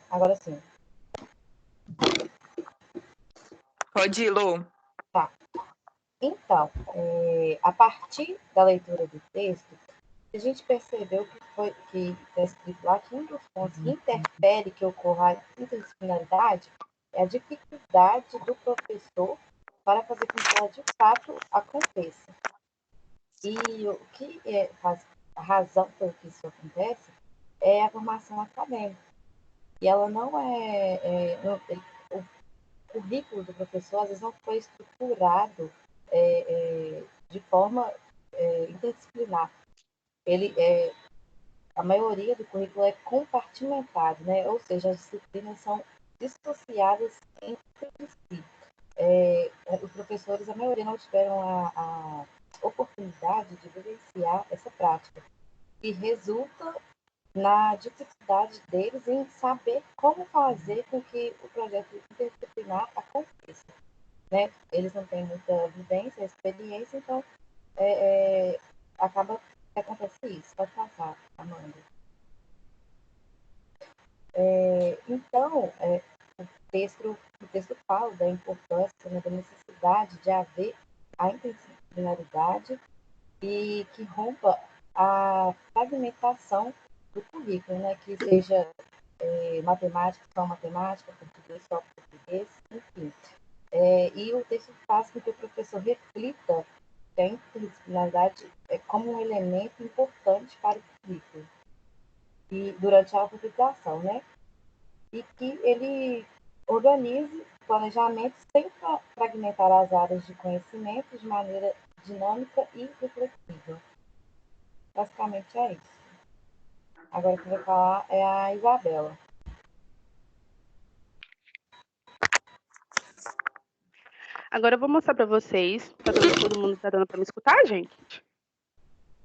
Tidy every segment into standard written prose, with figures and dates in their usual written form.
Agora sim. Pode ir, Lô. Tá. Então, a partir da leitura do texto, a gente percebeu que está escrito lá que um dos pontos que interfere que ocorra a interdisciplinaridade é a dificuldade do professor para fazer com que ela de fato aconteça. E o que faz a razão pelo que isso acontece é a formação acadêmica. E ela não o currículo do professor às vezes não foi estruturado de forma interdisciplinar. A maioria do currículo é compartimentado, né? Ou seja, as disciplinas são dissociadas entre si. Os professores, a maioria, não tiveram a oportunidade de vivenciar essa prática, e resulta na dificuldade deles em saber como fazer com que o projeto interdisciplinar aconteça. Né? Eles não têm muita vivência, experiência, então acaba que acontece isso. Pode passar, Amanda. Então, o texto fala da importância, né, da necessidade de haver a interdisciplinaridade e que rompa a fragmentação do currículo, né, que seja matemática, só matemática, português, só português, enfim. E o texto faz com que o professor reflita que a interdisciplinaridade é como um elemento importante para o currículo e durante a alfabetização, né? E que ele organize o planejamento sem fragmentar as áreas de conhecimento de maneira dinâmica e reflexiva. Basicamente é isso. Agora quem vai falar é a Isabela. Agora eu vou mostrar para vocês. Tá dando, todo mundo tá dando para me escutar, gente?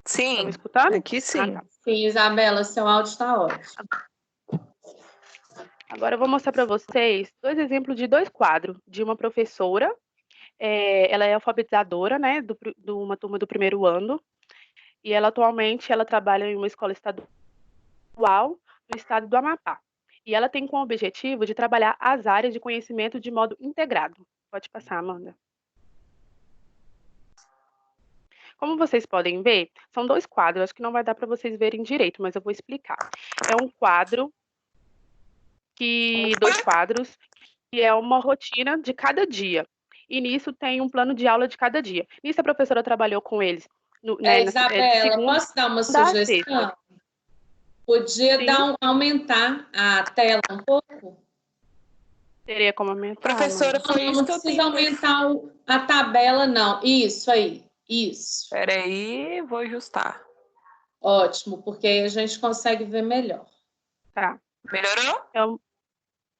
Sim. Tá me escutando? Aqui sim. Tá. Sim, Isabela, seu áudio está ótimo. Agora eu vou mostrar para vocês dois exemplos de dois quadros de uma professora. Ela é alfabetizadora, né, de uma turma do primeiro ano. E ela atualmente trabalha em uma escola estadual no estado do Amapá. E ela tem como objetivo de trabalhar as áreas de conhecimento de modo integrado. Pode passar, Amanda. Como vocês podem ver, são dois quadros. Acho que não vai dar para vocês verem direito, mas eu vou explicar. É um quadro dois quadros que é uma rotina de cada dia. E nisso tem um plano de aula de cada dia. Nisso a professora trabalhou com eles. Isabela, posso dar uma sugestão? Podia aumentar a tela um pouco? Teria como aumentar? Professora, foi isso que eu precisa aumentar a tabela, não. Isso aí, isso. Espera aí, vou ajustar. Ótimo, porque aí a gente consegue ver melhor. Tá. Melhorou?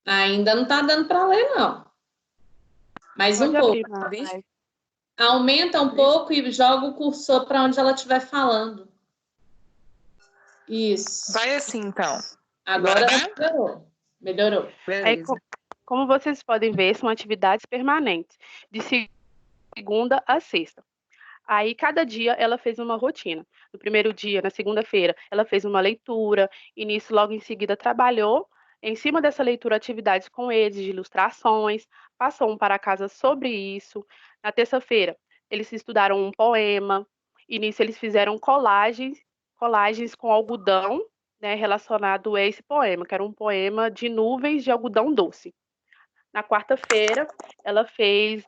Ainda não está dando para ler, não. Mais um pouco. Aumenta um pouco e joga o cursor para onde ela estiver falando. Isso. Vai assim, então. Agora melhorou. Aí, como vocês podem ver, são atividades permanentes, de segunda a sexta. Aí, cada dia, ela fez uma rotina. No primeiro dia, na segunda-feira, ela fez uma leitura, e nisso, logo em seguida, trabalhou em cima dessa leitura atividades com eles, de ilustrações, passou um para casa sobre isso. Na terça-feira, eles estudaram um poema, e nisso eles fizeram colagens com algodão, né, relacionado a esse poema, que era um poema de nuvens de algodão doce. Na quarta-feira, ela fez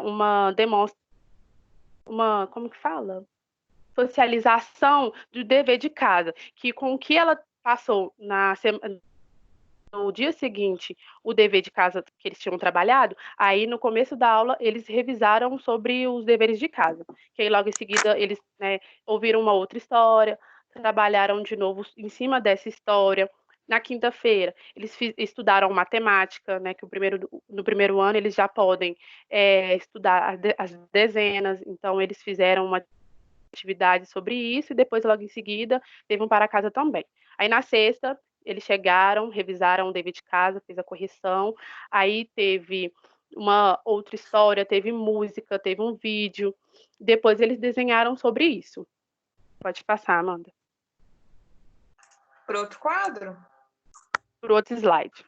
uma como que fala? Socialização do dever de casa, que com o que ela passou no dia seguinte, o dever de casa que eles tinham trabalhado, aí no começo da aula eles revisaram sobre os deveres de casa, que aí logo em seguida eles, né, ouviram uma outra história, trabalharam de novo em cima dessa história. Na quinta-feira, eles estudaram matemática, né, que no primeiro ano eles já podem estudar as dezenas, então eles fizeram uma atividade sobre isso e depois, logo em seguida, teve um para casa também. Aí, na sexta, eles chegaram, revisaram o dever de casa, fez a correção, aí teve uma outra história, teve música, teve um vídeo, depois eles desenharam sobre isso. Pode passar, Amanda. Para outro quadro? por outro slide.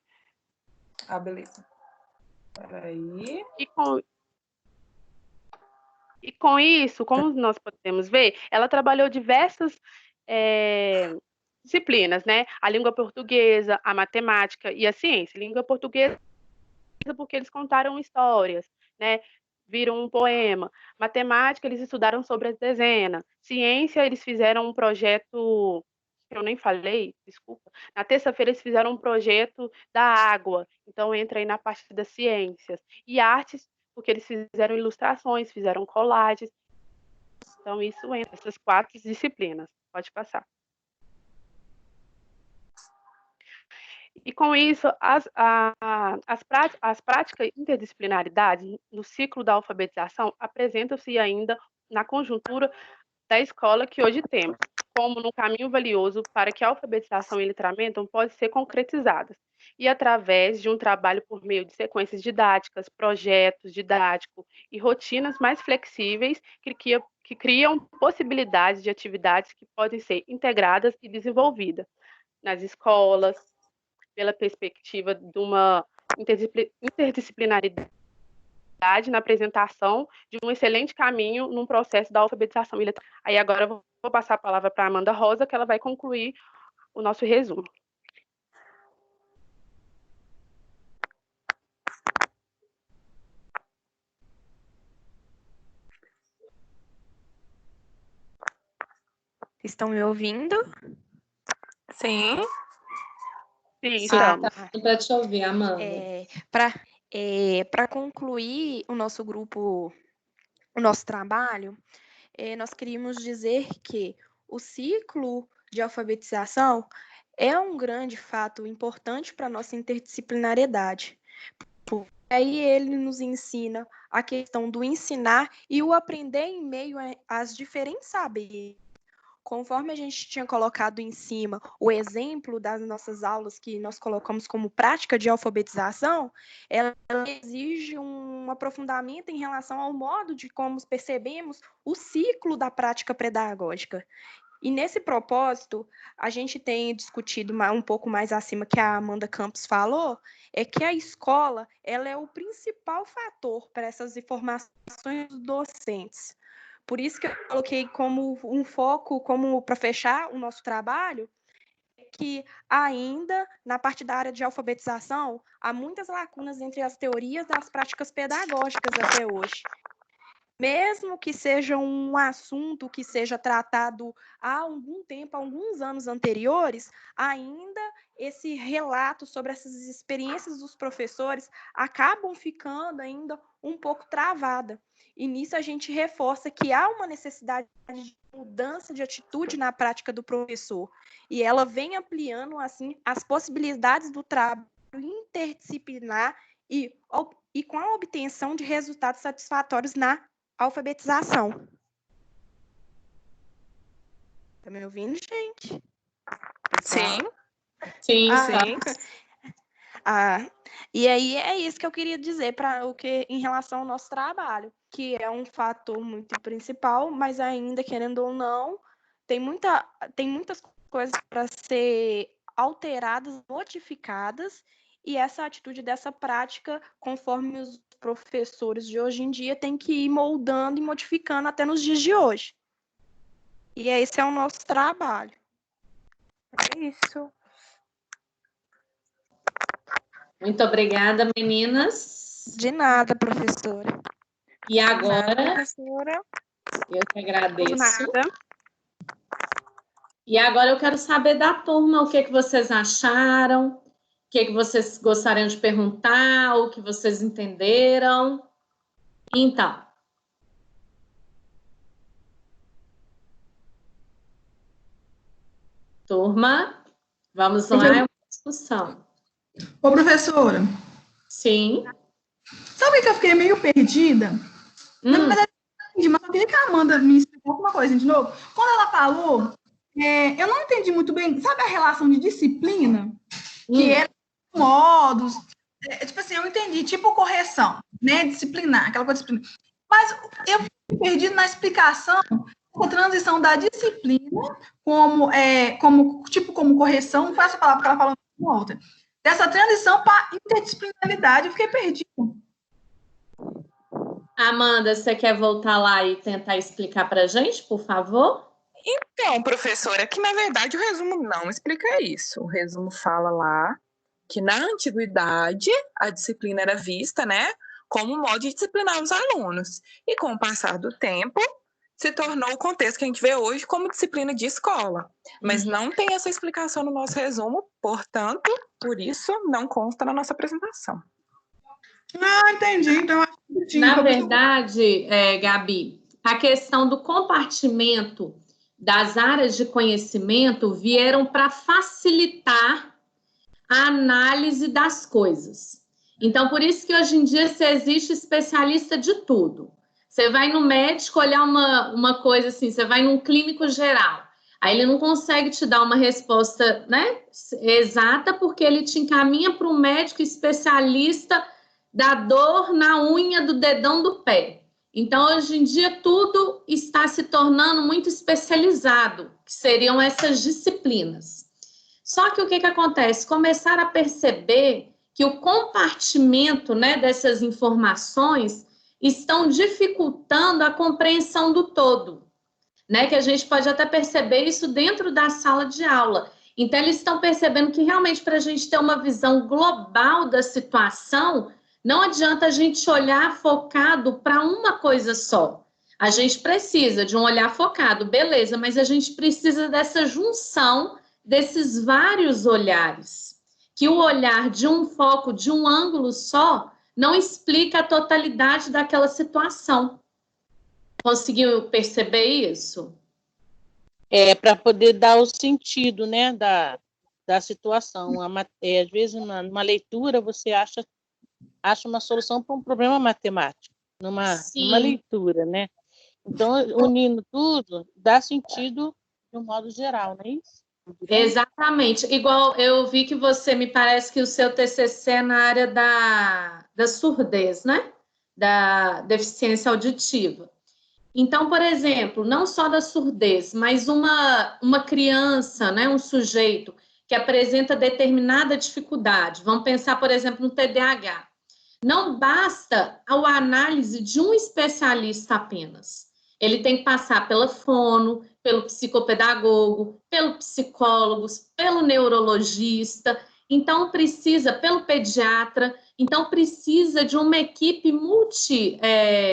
Ah, beleza. Peraí. E com isso, como nós podemos ver, ela trabalhou diversas disciplinas, né? A língua portuguesa, a matemática e a ciência. Língua portuguesa, porque eles contaram histórias, né? Viram um poema. Matemática, eles estudaram sobre as dezenas. Ciência, eles fizeram um projeto, que eu nem falei, desculpa. Na terça-feira, eles fizeram um projeto da água. Então, entra aí na parte das ciências. E artes, porque eles fizeram ilustrações, fizeram colagens. Então, isso entra essas 4 disciplinas. Pode passar. E com isso, as práticas interdisciplinaridade no ciclo da alfabetização apresentam-se ainda na conjuntura da escola que hoje temos, como no caminho valioso para que a alfabetização e letramento possam ser concretizadas, e através de um trabalho por meio de sequências didáticas, projetos didáticos e rotinas mais flexíveis que criam possibilidades de atividades que podem ser integradas e desenvolvidas nas escolas, pela perspectiva de uma interdisciplinaridade na apresentação de um excelente caminho num processo da alfabetização. Aí agora eu vou passar a palavra para a Amanda Rosa, que ela vai concluir o nosso resumo. Estão me ouvindo? Sim. Sim, estamos. Para te ouvir, Amanda. Para concluir o nosso grupo, o nosso trabalho, nós queríamos dizer que o ciclo de alfabetização é um grande fato importante para a nossa interdisciplinariedade. Aí ele nos ensina a questão do ensinar e o aprender em meio às diferentes saberes. Conforme a gente tinha colocado em cima o exemplo das nossas aulas que nós colocamos como prática de alfabetização, ela exige um aprofundamento em relação ao modo de como percebemos o ciclo da prática pedagógica. E nesse propósito, a gente tem discutido um pouco mais acima que a Amanda Campos falou, é que a escola ela é o principal fator para essas informações dos docentes. Por isso que eu coloquei como um foco, como para fechar o nosso trabalho, que ainda na parte da área de alfabetização há muitas lacunas entre as teorias e as práticas pedagógicas até hoje. Mesmo que seja um assunto que seja tratado há algum tempo, há alguns anos anteriores, ainda esse relato sobre essas experiências dos professores acabam ficando ainda um pouco travada. E nisso a gente reforça que há uma necessidade de mudança de atitude na prática do professor. E ela vem ampliando, assim, as possibilidades do trabalho interdisciplinar e com a obtenção de resultados satisfatórios na alfabetização. Tá me ouvindo, gente? Sim. Sim, sim. E aí é isso que eu queria dizer em relação ao nosso trabalho, que é um fator muito principal, mas ainda, querendo ou não, tem muitas coisas para ser alteradas, modificadas, e essa atitude dessa prática, conforme os professores de hoje em dia, tem que ir moldando e modificando até nos dias de hoje. E esse é o nosso trabalho. É isso. Muito obrigada, meninas. De nada, professora. E agora, professora. Eu que agradeço. Por nada. E agora eu quero saber da turma o que vocês acharam, o que vocês gostariam de perguntar, o que vocês entenderam. Então. Turma, vamos lá, é uma discussão. Ô, professora. Sim. Sabe que eu fiquei meio perdida? Na verdade, mas eu queria que a Amanda me explicasse alguma coisa de novo. Quando ela falou, eu não entendi muito bem, sabe a relação de disciplina? Que é modos, tipo assim, eu entendi, tipo correção, né? Disciplinar, aquela coisa disciplinar. Mas eu fiquei perdido na explicação a transição da disciplina como correção, não foi essa palavra que ela falou, volta. Dessa transição para interdisciplinaridade, eu fiquei perdida. Amanda, você quer voltar lá e tentar explicar para a gente, por favor? Então, professora, que na verdade o resumo não explica isso. O resumo fala lá que na antiguidade a disciplina era vista, né, como um modo de disciplinar os alunos. E com o passar do tempo, se tornou o contexto que a gente vê hoje como disciplina de escola. Mas não tem essa explicação no nosso resumo, portanto, por isso não consta na nossa apresentação. Ah, entendi. Então, na verdade, Gabi, a questão do compartimento das áreas de conhecimento vieram para facilitar a análise das coisas. Então, por isso que hoje em dia se existe especialista de tudo. Você vai no médico olhar uma coisa assim, você vai num clínico geral, aí ele não consegue te dar uma resposta, né, exata, porque ele te encaminha para um médico especialista da dor na unha do dedão do pé. Então, hoje em dia, tudo está se tornando muito especializado, que seriam essas disciplinas. Só que o que acontece? Começaram a perceber que o compartimento, né, dessas informações estão dificultando a compreensão do todo, né? Que a gente pode até perceber isso dentro da sala de aula. Então, eles estão percebendo que realmente para a gente ter uma visão global da situação, não adianta a gente olhar focado para uma coisa só. A gente precisa de um olhar focado, beleza, mas a gente precisa dessa junção desses vários olhares, que o olhar de um foco, de um ângulo só, não explica a totalidade daquela situação. Conseguiu perceber isso? Para poder dar o sentido, né, da situação. Às vezes, numa leitura, você acha uma solução para um problema matemático, numa leitura, né? Então, unindo tudo, dá sentido de um modo geral, não é isso? Exatamente. Igual eu vi que você, me parece que o seu TCC é na área da surdez, né? Da deficiência auditiva. Então, por exemplo, não só da surdez, mas uma criança, né, um sujeito que apresenta determinada dificuldade. Vamos pensar, por exemplo, no TDAH. Não basta a análise de um especialista apenas. Ele tem que passar pela fono, pelo psicopedagogo, pelo psicólogo, pelo neurologista, então precisa, pelo pediatra, então precisa de uma equipe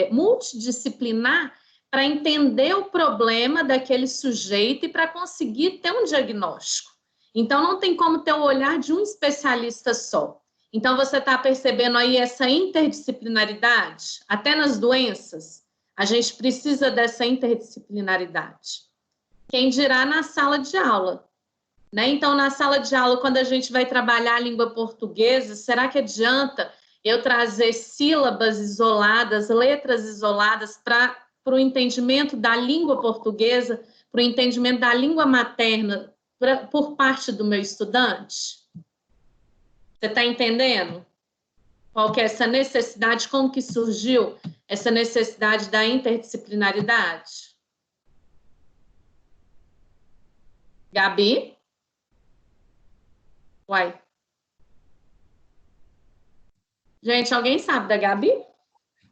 multidisciplinar para entender o problema daquele sujeito e para conseguir ter um diagnóstico. Então, não tem como ter o olhar de um especialista só. Então, você está percebendo aí essa interdisciplinaridade? Até nas doenças, a gente precisa dessa interdisciplinaridade. Quem dirá na sala de aula, né? Então, na sala de aula, quando a gente vai trabalhar a língua portuguesa, será que adianta eu trazer sílabas isoladas, letras isoladas para o entendimento da língua portuguesa, para o entendimento da língua materna por parte do meu estudante? Você está entendendo? Qual que é essa necessidade, como que surgiu essa necessidade da interdisciplinaridade? Gabi? Uai. Gente, alguém sabe da Gabi?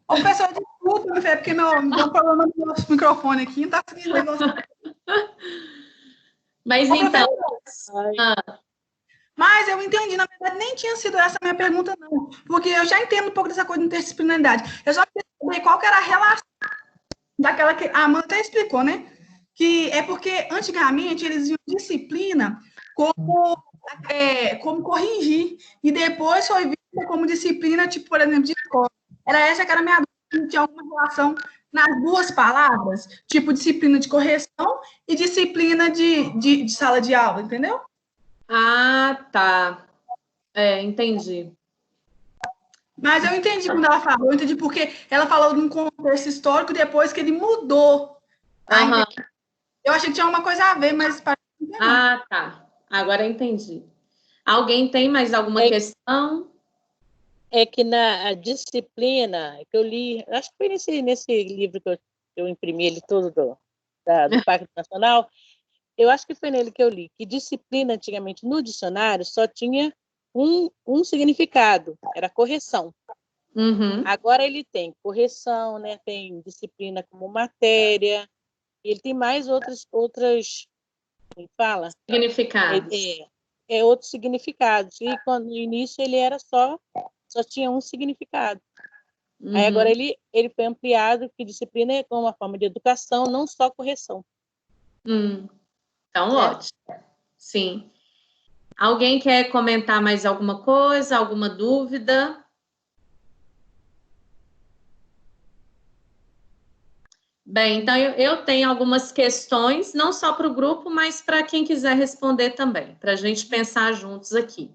O pessoal desculpa, é porque não deu um problema no nosso microfone aqui, não está conseguindo negócio. Mas então... Mas eu entendi, na verdade, nem tinha sido essa a minha pergunta, não. Porque eu já entendo um pouco dessa coisa de interdisciplinaridade. Eu só queria saber qual que era a relação daquela que a Amanda até explicou, né? Que é porque, antigamente, eles viam disciplina como corrigir. E depois foi vista como disciplina, tipo, por exemplo, de escola. Era essa que era a minha dúvida, tinha alguma relação nas duas palavras? Tipo, disciplina de correção e disciplina de sala de aula, entendeu? Ah, tá. Entendi. Mas eu entendi quando ela falou, eu entendi porque ela falou de um contexto histórico depois que ele mudou. Uhum. Eu achei que tinha uma coisa a ver, mas... Ah, tá. Agora eu entendi. Alguém tem mais alguma questão? É que na disciplina que eu li, acho que foi nesse livro que eu imprimi ele todo do Pacto Nacional, eu acho que foi nele que eu li, que disciplina antigamente no dicionário só tinha um significado, era correção. Uhum. Agora ele tem correção, né? Tem disciplina como matéria, ele tem mais outras como fala? Significados. Outros significados. E quando no início ele era só tinha um significado. Uhum. Aí agora ele foi ampliado, que disciplina é uma forma de educação, não só correção. Então, ótimo. Sim. Alguém quer comentar mais alguma coisa, alguma dúvida? Bem, então eu tenho algumas questões, não só para o grupo, mas para quem quiser responder também, para a gente pensar juntos aqui.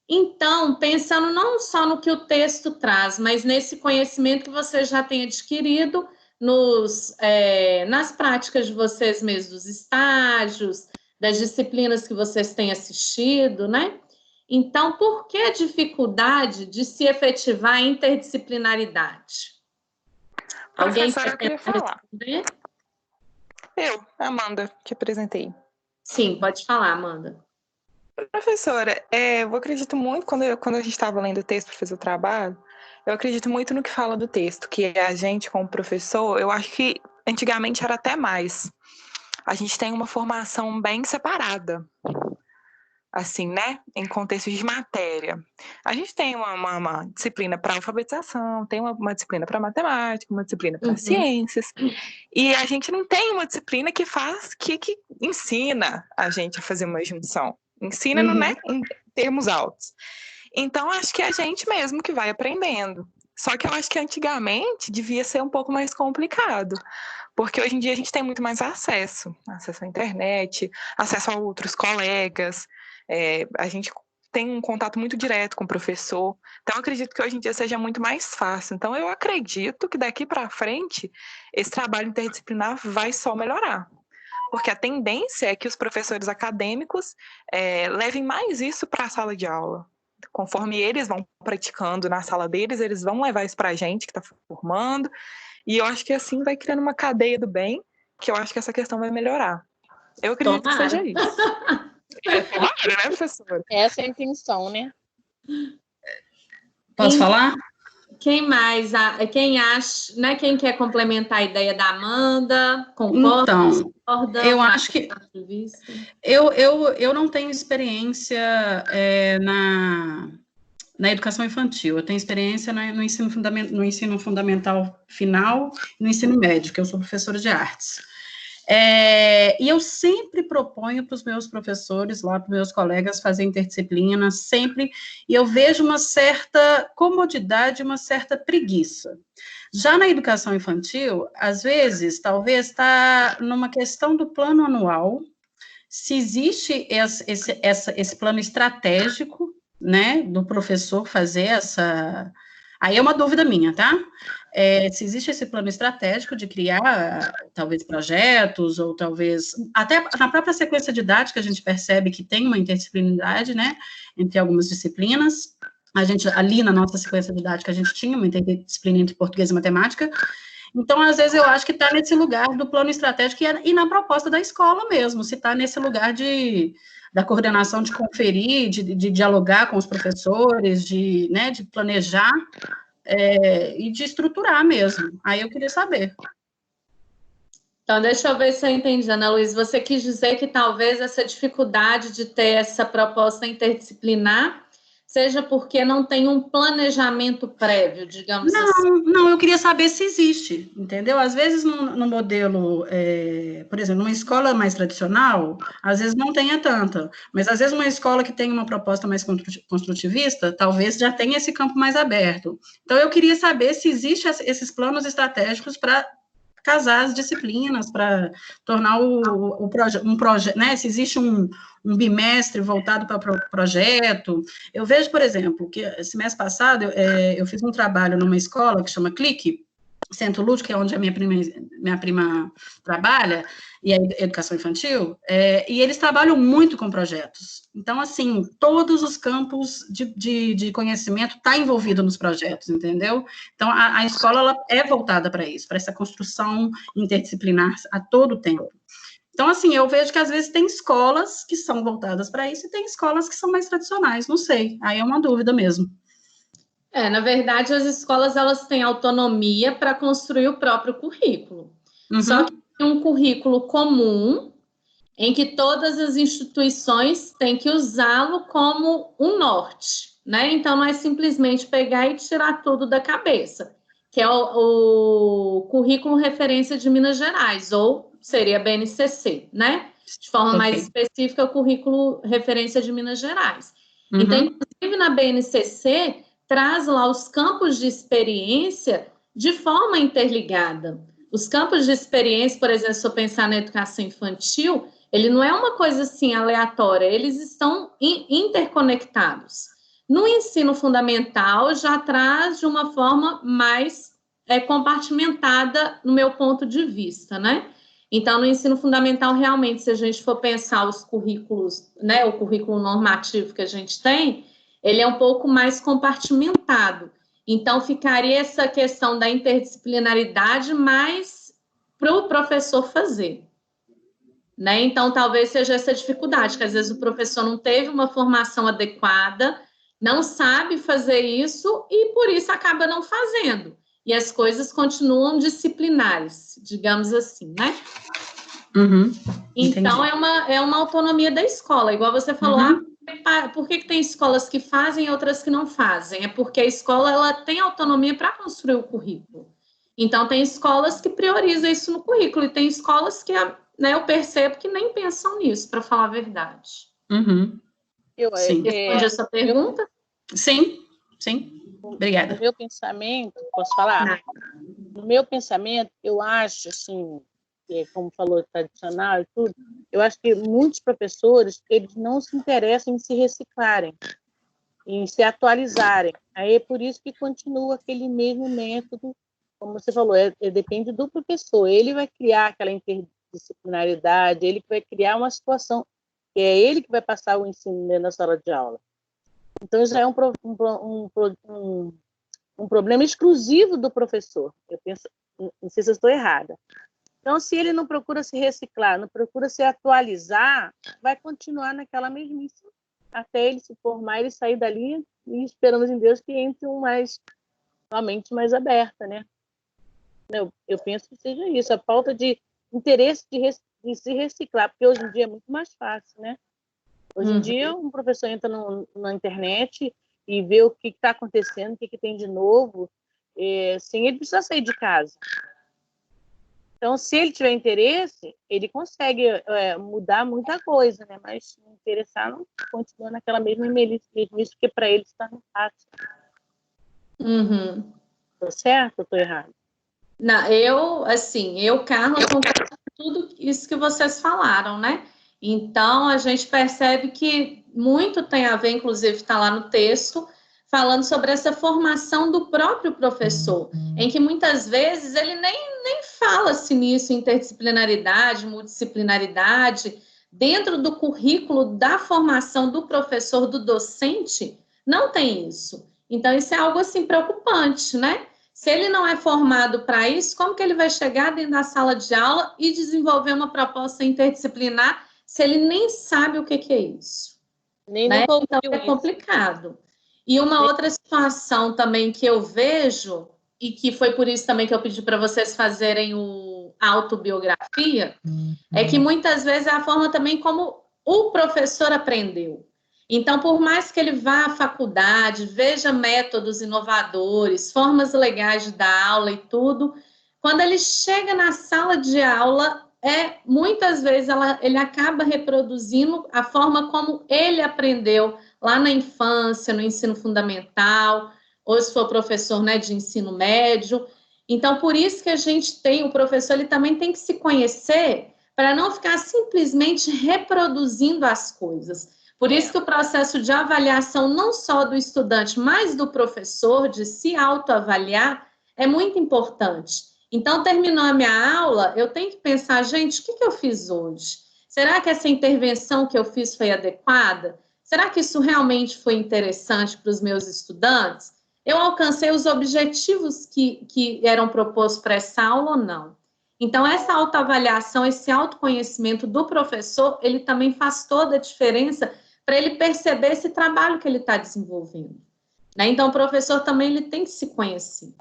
Então, pensando não só no que o texto traz, mas nesse conhecimento que você já tem adquirido nas práticas de vocês mesmos, dos estágios, das disciplinas que vocês têm assistido, né? Então, por que a dificuldade de se efetivar a interdisciplinaridade? Alguém Professora, eu queria falar. Responder? Eu, Amanda, que apresentei. Sim, pode falar, Amanda. Professora, eu acredito muito, quando a gente estava lendo o texto para fazer o trabalho, eu acredito muito no que fala do texto, que a gente, como professor, eu acho que antigamente era até mais. A gente tem uma formação bem separada, assim, né? Em contexto de matéria. A gente tem uma disciplina para alfabetização, tem uma disciplina para matemática, uma disciplina para ciências, e a gente não tem uma disciplina que ensina a gente a fazer uma junção. Ensina, né, em termos altos. Então, acho que é a gente mesmo que vai aprendendo. Só que eu acho que antigamente devia ser um pouco mais complicado, porque hoje em dia a gente tem muito mais acesso à internet, acesso a outros colegas, a gente tem um contato muito direto com o professor. Então, eu acredito que hoje em dia seja muito mais fácil. Então, eu acredito que daqui para frente, esse trabalho interdisciplinar vai só melhorar. Porque a tendência é que os professores acadêmicos levem mais isso para a sala de aula. Conforme eles vão praticando na sala deles, eles vão levar isso para a gente que está formando. E eu acho que assim vai criando uma cadeia do bem, que eu acho que essa questão vai melhorar. Eu acredito que seja isso. Claro, né, professora? Essa é a intenção, né? Posso falar? Quem mais? Quem acha, né? Quem quer complementar a ideia da Amanda? Concorda? Então, discorda? eu acho que eu não tenho experiência na educação infantil. Eu tenho experiência no ensino fundamental final e no ensino médio, que eu sou professora de artes. E eu sempre proponho para os meus professores, lá para os meus colegas, fazer interdisciplina, sempre, e eu vejo uma certa comodidade, uma certa preguiça. Já na educação infantil, às vezes, talvez está numa questão do plano anual, se existe esse plano estratégico, né, do professor fazer essa... Aí é uma dúvida minha, tá? Se existe esse plano estratégico de criar, talvez, projetos, ou talvez... Até na própria sequência didática, a gente percebe que tem uma interdisciplinaridade, né, entre algumas disciplinas. Ali na nossa sequência didática, a gente tinha uma interdisciplina entre português e matemática. Então, às vezes, eu acho que está nesse lugar do plano estratégico e na proposta da escola mesmo, se está nesse lugar da coordenação, de conferir, de dialogar com os professores, de planejar e de estruturar mesmo. Aí eu queria saber. Então, deixa eu ver se eu entendi, Ana Luísa. Você quis dizer que talvez essa dificuldade de ter essa proposta interdisciplinar seja porque não tem um planejamento prévio, digamos assim. Não, eu queria saber se existe, entendeu? Às vezes, no modelo, por exemplo, numa escola mais tradicional, às vezes não tenha tanta, mas às vezes uma escola que tem uma proposta mais construtivista, talvez já tenha esse campo mais aberto. Então, eu queria saber se existem esses planos estratégicos para casar as disciplinas, para tornar um projeto, né? Se existe um bimestre voltado para o projeto. Eu vejo, por exemplo, que esse mês passado eu fiz um trabalho numa escola que chama Clique, Centro Lúdico, que é onde a minha prima trabalha, e a educação infantil, e eles trabalham muito com projetos. Então, assim, todos os campos de conhecimento estão envolvidos nos projetos, entendeu? Então, a escola ela é voltada para isso, para essa construção interdisciplinar a todo tempo. Então, assim, eu vejo que às vezes tem escolas que são voltadas para isso e tem escolas que são mais tradicionais, não sei. Aí é uma dúvida mesmo. Na verdade, as escolas elas têm autonomia para construir o próprio currículo. Só que tem um currículo comum em que todas as instituições têm que usá-lo como um norte, né? Então, não é simplesmente pegar e tirar tudo da cabeça, que é o currículo referência de Minas Gerais, ou seria BNCC, né? De forma mais específica, o currículo referência de Minas Gerais. Então, inclusive na BNCC, traz lá os campos de experiência de forma interligada. Os campos de experiência, por exemplo, se eu pensar na educação infantil, ele não é uma coisa assim aleatória, eles estão interconectados. No ensino fundamental, já traz de uma forma mais compartimentada, no meu ponto de vista, né? Então, no ensino fundamental, realmente, se a gente for pensar os currículos, né, o currículo normativo que a gente tem, ele é um pouco mais compartimentado. Então, ficaria essa questão da interdisciplinaridade mais para o professor fazer. Né? Então, talvez seja essa dificuldade, que às vezes o professor não teve uma formação adequada, não sabe fazer isso e, por isso, acaba não fazendo. E as coisas continuam disciplinares, digamos assim, né? Então, é uma autonomia da escola. Igual você falou, por que tem escolas que fazem e outras que não fazem? É porque a escola ela tem autonomia para construir o currículo. Então, tem escolas que priorizam isso no currículo e tem escolas que, né, eu percebo que nem pensam nisso, para falar a verdade. Responde essa pergunta? Sim. Obrigada. No meu pensamento, posso falar? No meu pensamento, eu acho, assim, como falou, tradicional e tudo, eu acho que muitos professores, eles não se interessam em se reciclarem, em se atualizarem. Aí é por isso que continua aquele mesmo método, como você falou, depende do professor. Ele vai criar aquela interdisciplinaridade, ele vai criar uma situação, que é ele que vai passar o ensino dentro da sala de aula. Então, isso é um problema exclusivo do professor. Eu penso, não sei se eu estou errada. Então, se ele não procura se reciclar, não procura se atualizar, vai continuar naquela mesmice até ele se formar, ele sair dali e esperamos em Deus que entre uma mente mais aberta, né? Eu penso que seja isso, a falta de interesse de se reciclar, porque hoje em dia é muito mais fácil, né? Hoje em dia, um professor entra na internet e vê o que está acontecendo, o que tem de novo, sem ele precisar sair de casa. Então, se ele tiver interesse, ele consegue mudar muita coisa, né? Mas se não interessar, não continua naquela mesma mesmice, porque para ele está no fácil. Estou certo ou estou errado? Não, Carla, concordo com tudo isso que vocês falaram, né? Então, a gente percebe que muito tem a ver, inclusive está lá no texto, falando sobre essa formação do próprio professor, em que muitas vezes ele nem fala-se nisso, interdisciplinaridade, multidisciplinaridade, dentro do currículo da formação do professor, do docente, não tem isso. Então, isso é algo, assim, preocupante, né? Se ele não é formado para isso, como que ele vai chegar dentro da sala de aula e desenvolver uma proposta interdisciplinar se ele nem sabe o que é isso? Né? Então, é complicado. E uma outra situação também que eu vejo, e que foi por isso também que eu pedi para vocês fazerem a autobiografia, é que muitas vezes é a forma também como o professor aprendeu. Então, por mais que ele vá à faculdade, veja métodos inovadores, formas legais de dar aula e tudo, quando ele chega na sala de aula, muitas vezes ele acaba reproduzindo a forma como ele aprendeu lá na infância, no ensino fundamental, ou se for professor, né, de ensino médio. Então, por isso que a gente tem, o professor ele também tem que se conhecer para não ficar simplesmente reproduzindo as coisas. Por isso que o processo de avaliação, não só do estudante, mas do professor, de se autoavaliar, é muito importante. Então, terminou a minha aula, eu tenho que pensar, gente, o que eu fiz hoje? Será que essa intervenção que eu fiz foi adequada? Será que isso realmente foi interessante para os meus estudantes? Eu alcancei os objetivos que eram propostos para essa aula ou não? Então, essa autoavaliação, esse autoconhecimento do professor, ele também faz toda a diferença para ele perceber esse trabalho que ele está desenvolvendo, né? Então, o professor também ele tem que se conhecer.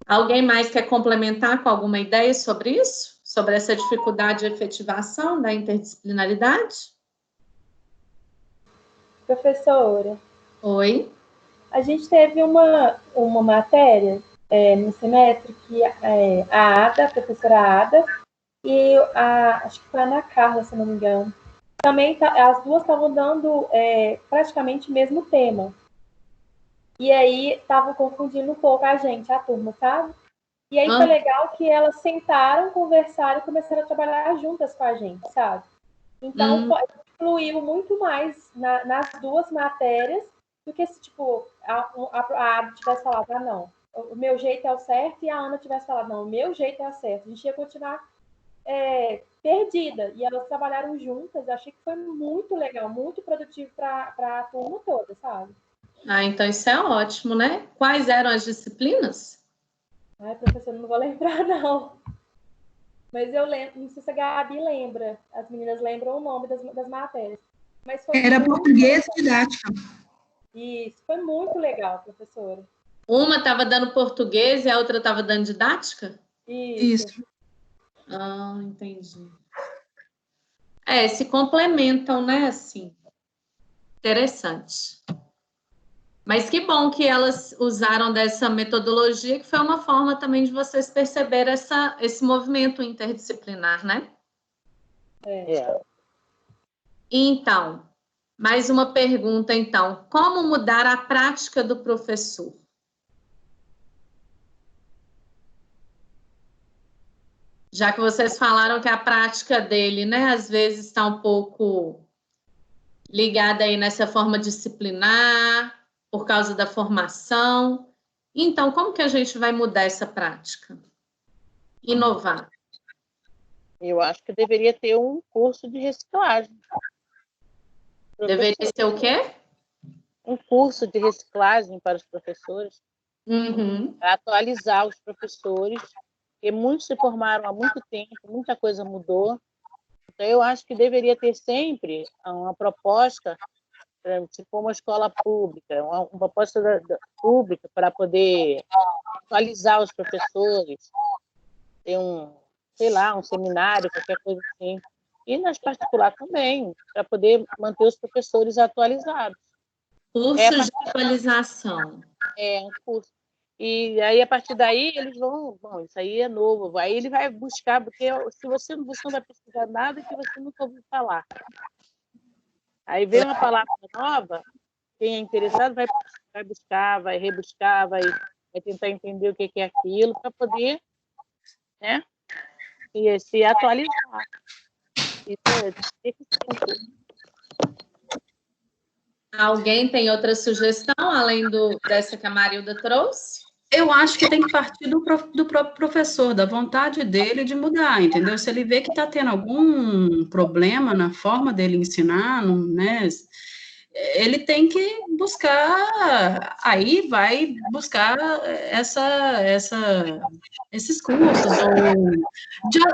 Alguém mais quer complementar com alguma ideia sobre isso? Sobre essa dificuldade de efetivação da interdisciplinaridade? Professora, Oi. a gente teve uma matéria no semestre que a Ada, a professora Ada, e acho que foi a Ana Carla, se não me engano, também as duas estavam dando praticamente o mesmo tema. E aí estavam confundindo um pouco a gente, a turma, sabe? E aí foi legal que elas sentaram, conversaram e começaram a trabalhar juntas com a gente, sabe? Então, fluiu muito mais nas duas matérias do que se, tipo, a Ada tivesse falado, não, o meu jeito é o certo, e a Ana tivesse falado, não, o meu jeito é o certo. A gente ia continuar perdida. E elas trabalharam juntas. Achei que foi muito legal, muito produtivo para a turma toda, sabe? Então isso é ótimo, né? Quais eram as disciplinas? Ai, professor, não vou lembrar, não. Mas eu lembro, não sei se a Gabi lembra. As meninas lembram o nome das matérias. Mas foi Era português e didática. Isso, foi muito legal, professora. Uma estava dando português e a outra estava dando didática? Isso. Entendi. Se complementam, né, assim. Interessante. Mas que bom que elas usaram dessa metodologia, que foi uma forma também de vocês perceberem esse movimento interdisciplinar, né? Então, mais uma pergunta, então. Como mudar a prática do professor? Já que vocês falaram que a prática dele, né, às vezes está um pouco ligada aí nessa forma disciplinar, por causa da formação. Então, como que a gente vai mudar essa prática? Inovar. Eu acho que deveria ter um curso de reciclagem. Deveria ser o quê? Um curso de reciclagem para os professores. Para atualizar os professores, porque muitos se formaram há muito tempo, muita coisa mudou. Então, eu acho que deveria ter sempre uma proposta, se for uma escola pública, uma proposta pública para poder atualizar os professores, ter sei lá, um seminário, qualquer coisa assim. E nas particulares também, para poder manter os professores atualizados. Cursos de atualização. Um curso. E aí, a partir daí, eles vão... Bom, isso aí é novo. Aí ele vai buscar, porque se você não vai pesquisar nada que você nunca ouviu falar. Aí vem uma palavra nova, quem é interessado vai buscar, vai rebuscar, vai tentar entender o que é aquilo, para poder, né, se atualizar. Alguém tem outra sugestão, além dessa que a Marilda trouxe? Eu acho que tem que partir do próprio professor, da vontade dele de mudar, entendeu? Se ele vê que está tendo algum problema na forma dele ensinar, né, ele tem que buscar, aí vai buscar esses cursos,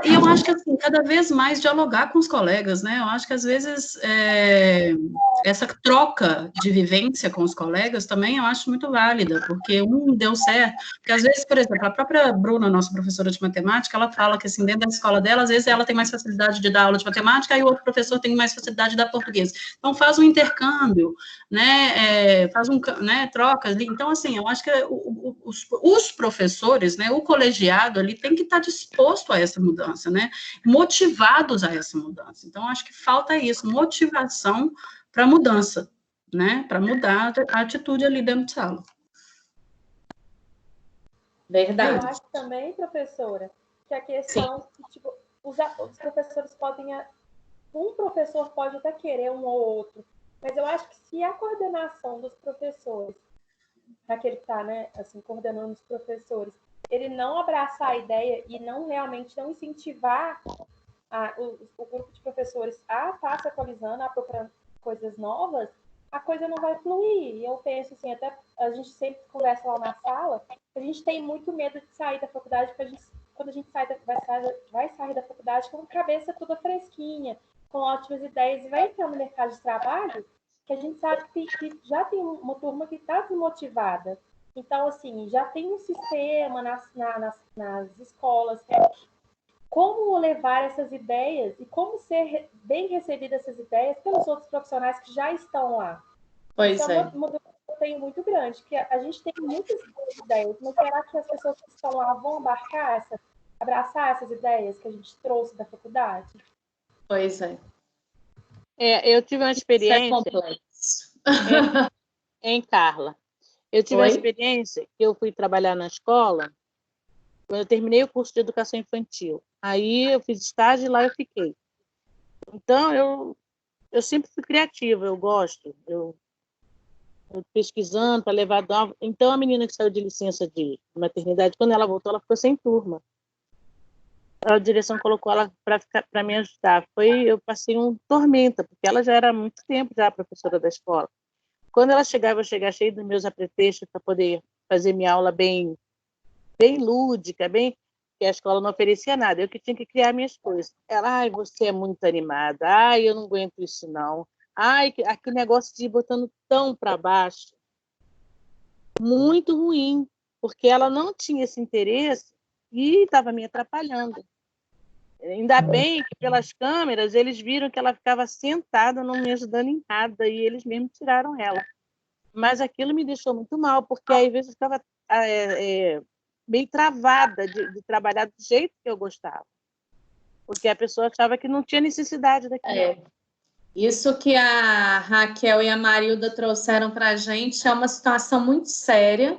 e eu acho que, assim, cada vez mais dialogar com os colegas, né, eu acho que, às vezes, essa troca de vivência com os colegas também eu acho muito válida, porque deu certo, porque, às vezes, por exemplo, a própria Bruna, nossa professora de matemática, ela fala que, assim, dentro da escola dela, às vezes, ela tem mais facilidade de dar aula de matemática, aí o outro professor tem mais facilidade de dar português, então faz um intercâmbio, né, trocas ali. Então, assim, eu acho que os professores, né, o colegiado ali tem que estar disposto a essa mudança, né, motivados a essa mudança. Então, acho que falta isso, motivação para mudança, né, para mudar a atitude ali dentro de sala. Verdade. Eu acho também, professora, que a questão que, tipo, os professores podem... Um professor pode até querer um ou outro, mas eu acho que se a coordenação dos professores, aquele que está, né, assim, coordenando os professores, ele não abraçar a ideia e realmente não incentivar o grupo de professores a estar se atualizando, a procurando coisas novas, a coisa não vai fluir. E eu penso assim, até a gente sempre conversa lá na sala, a gente tem muito medo de sair da faculdade porque a gente quando a gente vai sair da faculdade com a cabeça toda fresquinha, com ótimas ideias, e vai entrar no mercado de trabalho, que a gente sabe que já tem uma turma que está desmotivada. Então, assim, já tem um sistema nas escolas, como levar essas ideias e como ser bem recebidas essas ideias pelos outros profissionais que já estão lá. Pois Isso é uma dúvida que eu tenho muito grande, que a gente tem muitas ideias, mas será que as pessoas que estão lá vão abraçar essas ideias que a gente trouxe da faculdade? Pois é. Eu tive uma Isso é experiência complexo. em Carla. Eu tive uma Oi? experiência que eu fui trabalhar na escola quando eu terminei o curso de educação infantil. Aí eu fiz estágio e lá eu fiquei. Então, eu sempre fui criativa, eu gosto. Eu pesquisando para levar... Então, a menina que saiu de licença de maternidade, quando ela voltou, ela ficou sem turma. A direção colocou ela para me ajudar. Eu passei um tormenta, porque ela já era há muito tempo já professora da escola. Quando ela chegava, eu chegava cheia dos meus apetrechos para poder fazer minha aula bem lúdica, que a escola não oferecia nada. Eu que tinha que criar minhas coisas. Ela, ai, você é muito animada. Ai, eu não aguento isso, não. Ai, aquele negócio de ir botando tão para baixo. Muito ruim, porque ela não tinha esse interesse e estava me atrapalhando. Ainda bem que pelas câmeras eles viram que ela ficava sentada, não me ajudando em nada, e eles mesmo tiraram ela. Mas aquilo me deixou muito mal, porque aí, às vezes eu ficava meio travada de trabalhar do jeito que eu gostava. Porque a pessoa achava que não tinha necessidade daquilo. Isso que a Raquel e a Marilda trouxeram para a gente é uma situação muito séria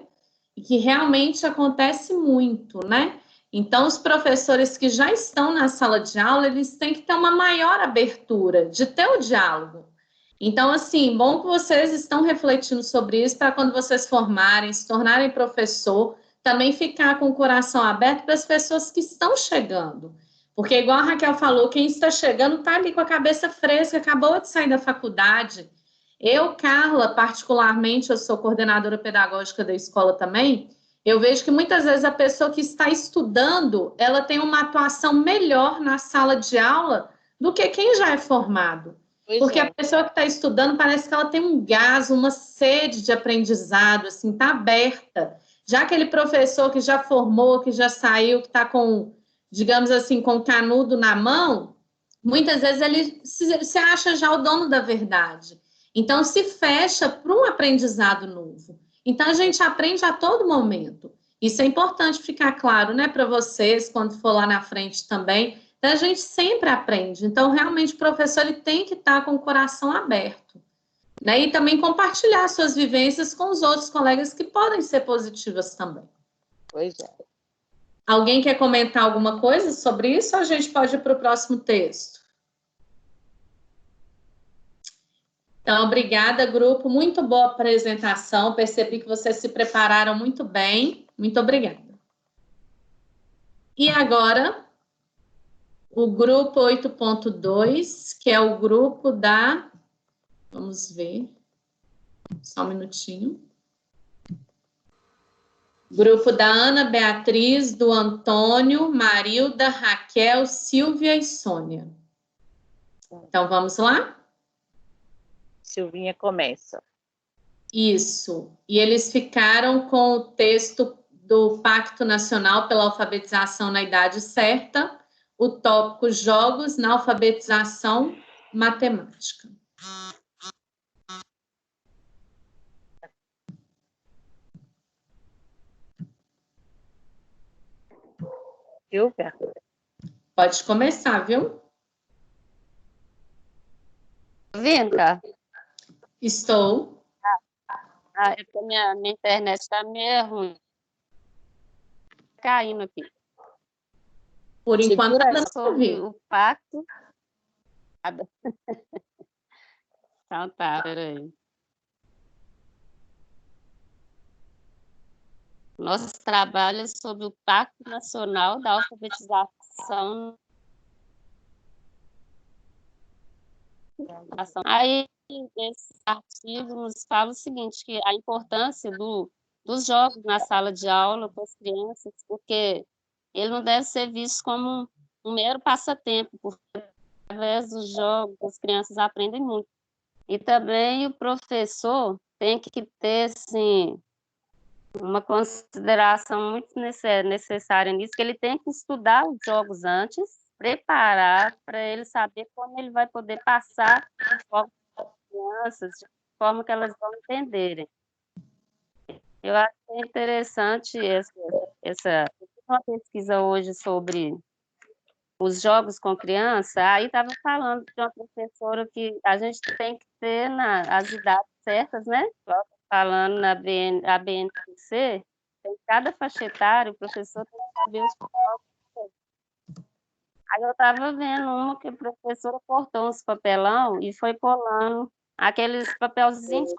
e que realmente acontece muito, né? Então, os professores que já estão na sala de aula, eles têm que ter uma maior abertura de ter o diálogo. Então, assim, bom que vocês estão refletindo sobre isso para quando vocês formarem, se tornarem professor, também ficar com o coração aberto para as pessoas que estão chegando. Porque, igual a Raquel falou, quem está chegando está ali com a cabeça fresca, acabou de sair da faculdade. Eu, Carla, particularmente, eu sou coordenadora pedagógica da escola também, eu vejo que muitas vezes a pessoa que está estudando, ela tem uma atuação melhor na sala de aula do que quem já é formado. Porque a pessoa que está estudando parece que ela tem um gás, uma sede de aprendizado, assim, está aberta. Já aquele professor que já formou, que já saiu, que está com, digamos assim, com o canudo na mão, muitas vezes ele se acha já o dono da verdade. Então, se fecha para um aprendizado novo. Então, a gente aprende a todo momento. Isso é importante ficar claro, né, para vocês, quando for lá na frente também. Então, a gente sempre aprende. Então, realmente, o professor ele tem que estar com o coração aberto, né? E também compartilhar suas vivências com os outros colegas que podem ser positivas também. Pois é. Alguém quer comentar alguma coisa sobre isso ou a gente pode ir para o próximo texto? Então, obrigada, grupo. Muito boa apresentação. Percebi que vocês se prepararam muito bem. Muito obrigada. E agora, o grupo 8.2, que é o grupo da... Vamos ver. Só um minutinho. Grupo da Ana Beatriz, do Antônio, Marilda, Raquel, Silvia e Sônia. Então, vamos lá? Silvinha começa. Isso. E eles ficaram com o texto do Pacto Nacional pela Alfabetização na Idade Certa, o tópico Jogos na Alfabetização Matemática. Silvia? Pode começar, viu? Ouvindo, tá? Estou. É porque minha internet está meio ruim. Caindo aqui. Por enquanto, Segura sobre o pacto. Então tá, peraí. Nosso trabalho é sobre o Pacto Nacional da Alfabetização. Aí, esse artigo nos fala o seguinte, que a importância dos jogos na sala de aula com as crianças, porque ele não deve ser visto como um mero passatempo, porque através dos jogos as crianças aprendem muito. E também o professor tem que ter, assim, uma consideração muito necessária nisso, que ele tem que estudar os jogos antes, preparar para ele saber como ele vai poder passar de forma para as crianças, de forma que elas vão entenderem. Eu acho interessante uma pesquisa hoje sobre os jogos com criança, aí estava falando de uma professora que a gente tem que ter as idades certas, né? Falando na a BNCC, em cada faixa etária, o professor tem que saber os jogos. Aí eu estava vendo uma que a professora cortou uns papelão e foi colando aqueles papelzinhos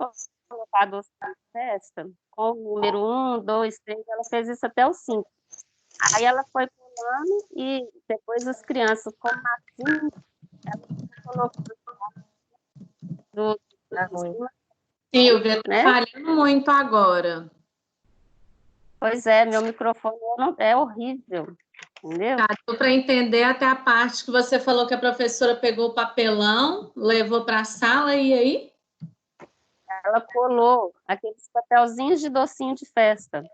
colocados na festa, com o número 1, 2, 3, ela fez isso até o 5. Aí ela foi pulando e depois as crianças com massinha, ela colocou Silvia, né? falhando muito agora. Pois é, meu microfone é horrível, entendeu? Tá, deu para entender até a parte que você falou que a professora pegou o papelão, levou para a sala, e aí? Ela colou aqueles papelzinhos de docinho de festa.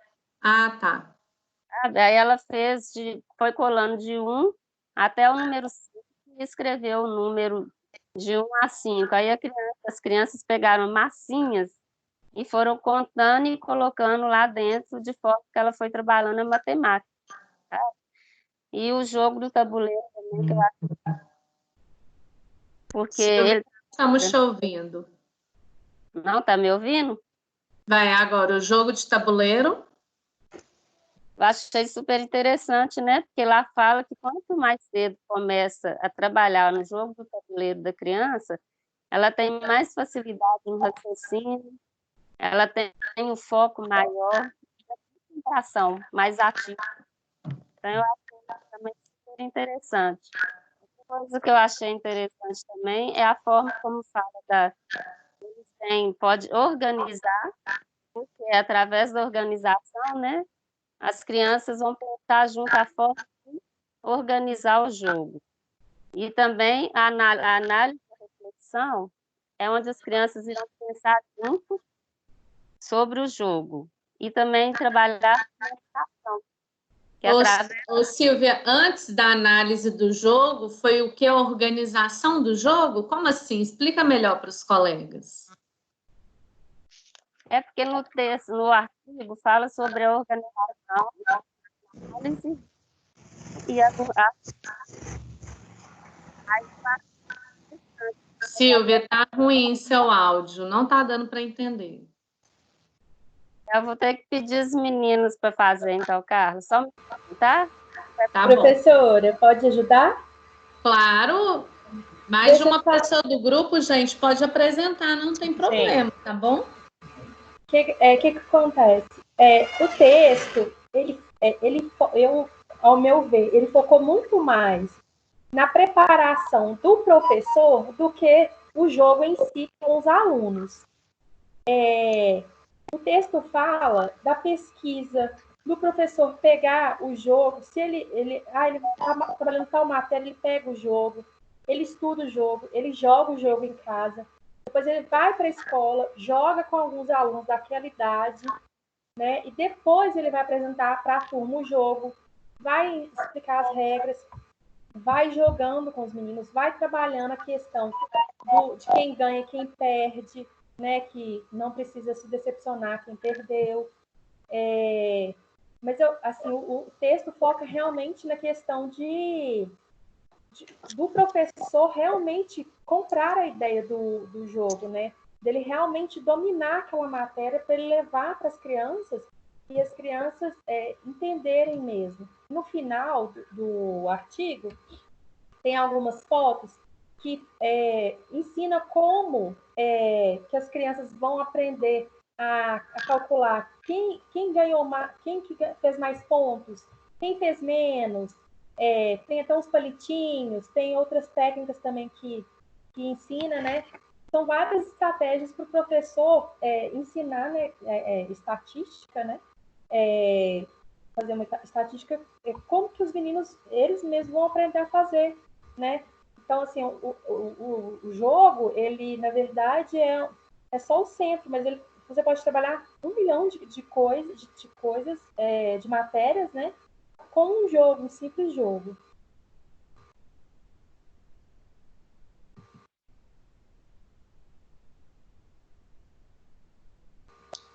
Ah, tá. Aí ela foi colando de 1 até o número 5 e escreveu o número de 1 a 5. Aí as crianças pegaram massinhas e foram contando e colocando lá dentro, de forma que ela foi trabalhando a matemática. Tá? E o jogo do tabuleiro também, que eu acho. Porque estamos te ouvindo. Não, tá me ouvindo? Vai agora, o jogo de tabuleiro. Eu achei super interessante, né? Porque lá fala que quanto mais cedo começa a trabalhar no jogo do tabuleiro da criança, ela tem mais facilidade no raciocínio, ela tem um foco maior, e a concentração mais ativa. Então, eu acho também super interessante. Outra coisa que eu achei interessante também é a forma como fala pode organizar, porque através da organização, né, as crianças vão pensar junto à forma de organizar o jogo. E também a análise e a reflexão é onde as crianças irão pensar junto sobre o jogo. E também trabalhar a comunicação. Ô, Silvia, antes da análise do jogo, foi o que? A organização do jogo? Como assim? Explica melhor para os colegas. É porque no texto, no artigo, fala sobre a organização, a análise e a Silvia, tá ruim seu áudio, não tá dando para entender. Eu vou ter que pedir os meninos para fazer, então, Carlos. Só um minuto, tá? Professora, pode ajudar? Claro. Mais de uma pessoa do grupo, gente, pode apresentar, não tem problema, tá bom? O que acontece? O texto, ao meu ver, ele focou muito mais na preparação do professor do que o jogo em si com os alunos. O texto fala da pesquisa, do professor pegar o jogo, se ele está trabalhando tal matéria, ele pega o jogo, ele estuda o jogo, ele joga o jogo em casa, depois ele vai para a escola, joga com alguns alunos daquela idade, né? E depois ele vai apresentar para a turma o jogo, vai explicar as regras, vai jogando com os meninos, vai trabalhando a questão de quem ganha e quem perde, né? Que não precisa se decepcionar quem perdeu. Mas o texto foca realmente na questão do professor realmente comprar a ideia do jogo, né? Dele realmente dominar aquela matéria para ele levar para as crianças e as crianças entenderem mesmo. No final do artigo, tem algumas fotos que ensina como que as crianças vão aprender a calcular quem ganhou mais, quem que fez mais pontos, quem fez menos. Tem até uns palitinhos, tem outras técnicas também que ensina, né? São várias estratégias para o professor ensinar, né, estatística, né? fazer uma estatística, como que os meninos, eles mesmos vão aprender a fazer, né? Então, assim, o jogo, ele, na verdade, é só o centro, mas você pode trabalhar 1 milhão de coisas, de matérias, né? Com um jogo, um simples jogo.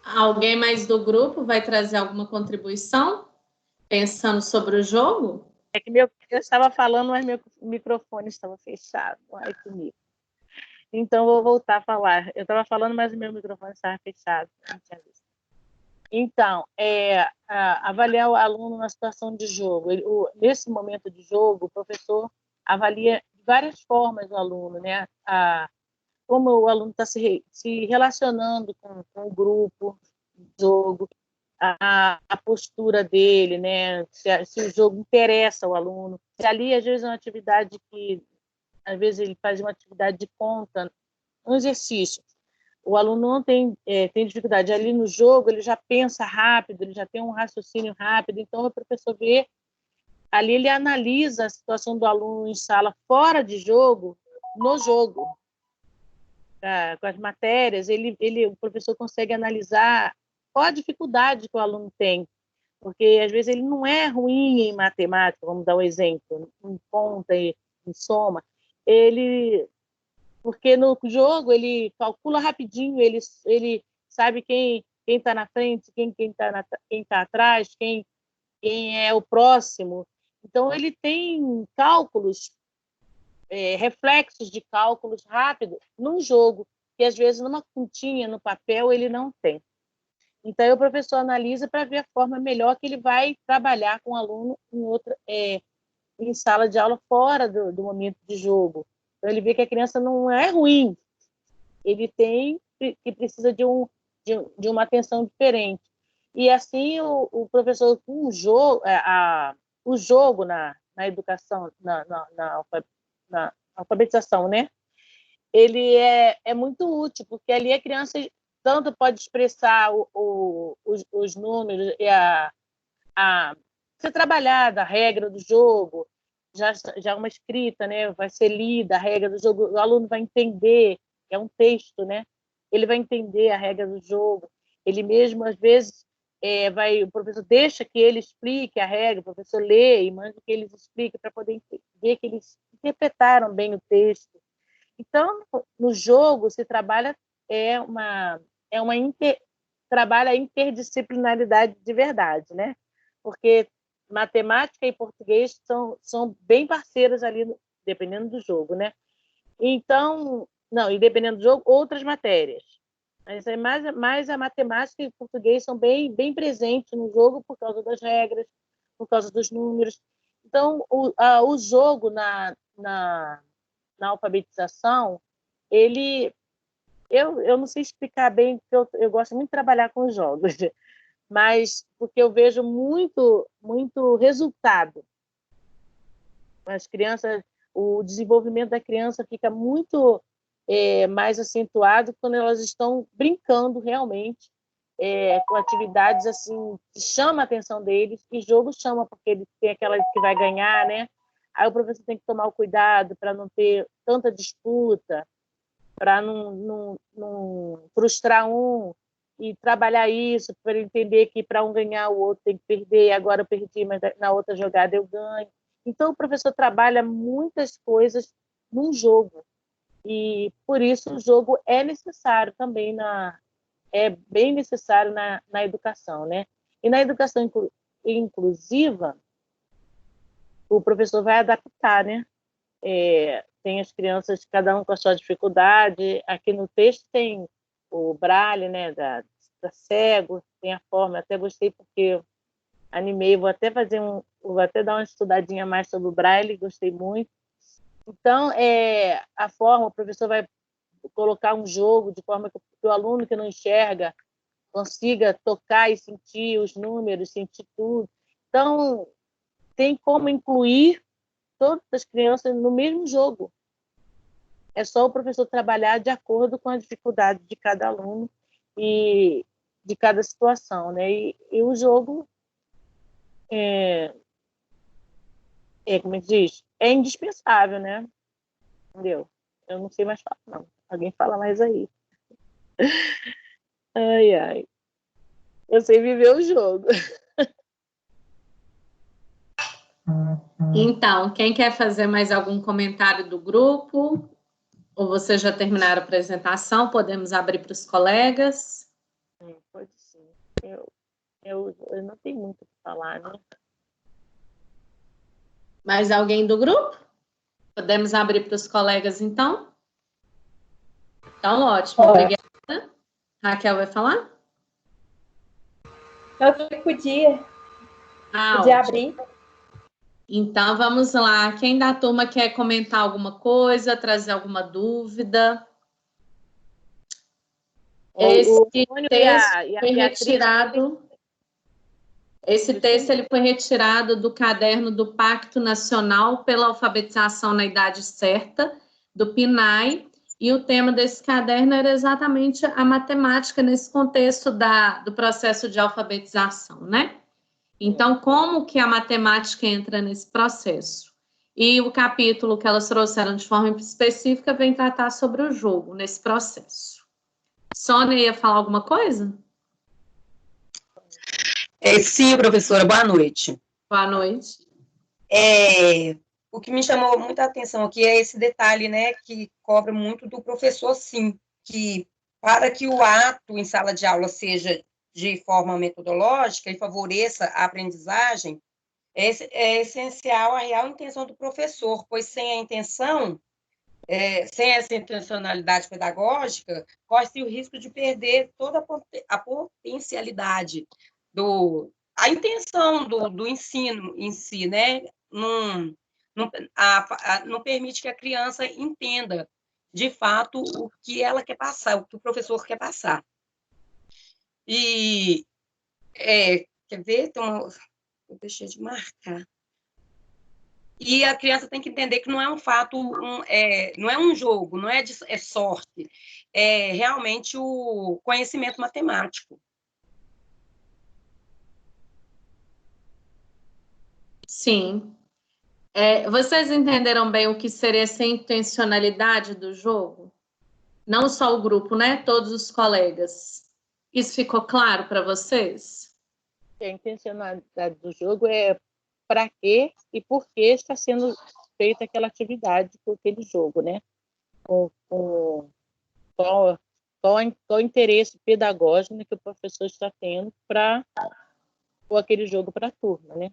Alguém mais do grupo vai trazer alguma contribuição? Pensando sobre o jogo? É que eu estava falando, mas meu microfone estava fechado. Ai, comigo. Então, vou voltar a falar. Eu estava falando, mas o meu microfone estava fechado. Não tinha visto. Então, avaliar o aluno na situação de jogo. Nesse momento de jogo, o professor avalia de várias formas o aluno, né? Como o aluno está se relacionando com o grupo, o jogo, a postura dele, né? Se o jogo interessa ao aluno. Se ali, às vezes, é uma atividade que, às vezes, ele faz uma atividade de conta, um exercício. O aluno não tem dificuldade. Ali no jogo, ele já pensa rápido, ele já tem um raciocínio rápido. Então, o professor vê, ali ele analisa a situação do aluno em sala fora de jogo, no jogo. Com as matérias, o professor consegue analisar qual a dificuldade que o aluno tem. Porque, às vezes, ele não é ruim em matemática, vamos dar um exemplo, em conta e em soma. Porque no jogo ele calcula rapidinho, ele sabe quem está na frente, quem tá atrás, quem é o próximo. Então, ele tem cálculos, reflexos de cálculos rápidos num jogo, que às vezes numa continha, no papel, ele não tem. Então, o professor analisa para ver a forma melhor que ele vai trabalhar com o aluno em sala de aula fora do momento de jogo. Então, ele vê que a criança não é ruim, ele que precisa de uma atenção diferente. E assim, o professor, com o jogo na educação, na alfabetização, né? Ele é muito útil, porque ali a criança tanto pode expressar os números e ser trabalhada a regra do jogo, já uma escrita, né? Vai ser lida a regra do jogo, o aluno vai entender, é um texto, né? Ele vai entender a regra do jogo, ele mesmo, às vezes, o professor deixa que ele explique a regra, o professor lê e manda que eles expliquem para poder ver que eles interpretaram bem o texto. Então, no jogo, se trabalha trabalha a interdisciplinaridade de verdade, né? Porque matemática e português são bem parceiras ali, dependendo do jogo, né? Então, e dependendo do jogo, outras matérias. Mas mais a matemática e o português são bem, bem presentes no jogo por causa das regras, por causa dos números. Então, o jogo na alfabetização, eu não sei explicar bem, porque eu gosto muito de trabalhar com jogos, mas porque eu vejo muito, muito resultado. As crianças, o desenvolvimento da criança fica muito mais acentuado quando elas estão brincando realmente com atividades assim que chamam a atenção deles, e jogo chama porque ele tem aquela que vai ganhar, né? Aí o professor tem que tomar o cuidado para não ter tanta disputa, para não frustrar um, e trabalhar isso para entender que para um ganhar o outro tem que perder. Agora eu perdi, mas na outra jogada eu ganho. Então o professor trabalha muitas coisas num jogo, e por isso o jogo é necessário também é bem necessário na educação, né? E na educação inclusiva, o professor vai adaptar, né? Tem as crianças, cada um com a sua dificuldade. Aqui no texto tem o Braille, né, da cego, tem a forma. Eu até gostei porque eu animei, vou até dar uma estudadinha mais sobre o Braille, gostei muito. Então, a forma, o professor vai colocar um jogo de forma que o aluno que não enxerga consiga tocar e sentir os números, sentir tudo. Então, tem como incluir todas as crianças no mesmo jogo. É só o professor trabalhar de acordo com a dificuldade de cada aluno e de cada situação, né? E o jogo como é que diz? É indispensável, né? Entendeu? Eu não sei mais falar, não. Alguém fala mais aí. Ai, ai. Eu sei viver o jogo. Então, quem quer fazer mais algum comentário do grupo? Ou vocês já terminaram a apresentação? Podemos abrir para os colegas? Pode sim. Eu não tenho muito o que falar, né? Mais alguém do grupo? Podemos abrir para os colegas, então? Então, ótimo. Obrigada. Raquel vai falar? Eu podia Ótimo. abrir. Então, vamos lá. Quem da turma quer comentar alguma coisa, trazer alguma dúvida? Esse texto foi retirado. Esse texto ele foi retirado do caderno do Pacto Nacional pela Alfabetização na Idade Certa, do PNAE, e o tema desse caderno era exatamente a matemática nesse contexto do processo de alfabetização, né? Então, como que a matemática entra nesse processo? E o capítulo que elas trouxeram de forma específica vem tratar sobre o jogo nesse processo. Sônia ia falar alguma coisa? Sim, professora, boa noite. Boa noite. O que me chamou muita atenção aqui é esse detalhe, né, que cobra muito do professor, sim, que para que o ato em sala de aula seja de forma metodológica e favoreça a aprendizagem, é essencial a real intenção do professor, pois sem a intenção, sem essa intencionalidade pedagógica, corre-se o risco de perder toda a potencialidade a intenção do ensino em si, né? Não permite que a criança entenda, de fato, o que ela quer passar, o que o professor quer passar. E, quer ver? Eu deixei de marcar. E a criança tem que entender que não é um fato, não é um jogo, não é sorte, é realmente o conhecimento matemático. Sim. Vocês entenderam bem o que seria essa intencionalidade do jogo? Não só o grupo, né? Todos os colegas. Isso ficou claro para vocês? A intencionalidade do jogo é para quê e por que está sendo feita aquela atividade com aquele jogo, né? Qual o interesse pedagógico que o professor está tendo para aquele jogo para a turma, né?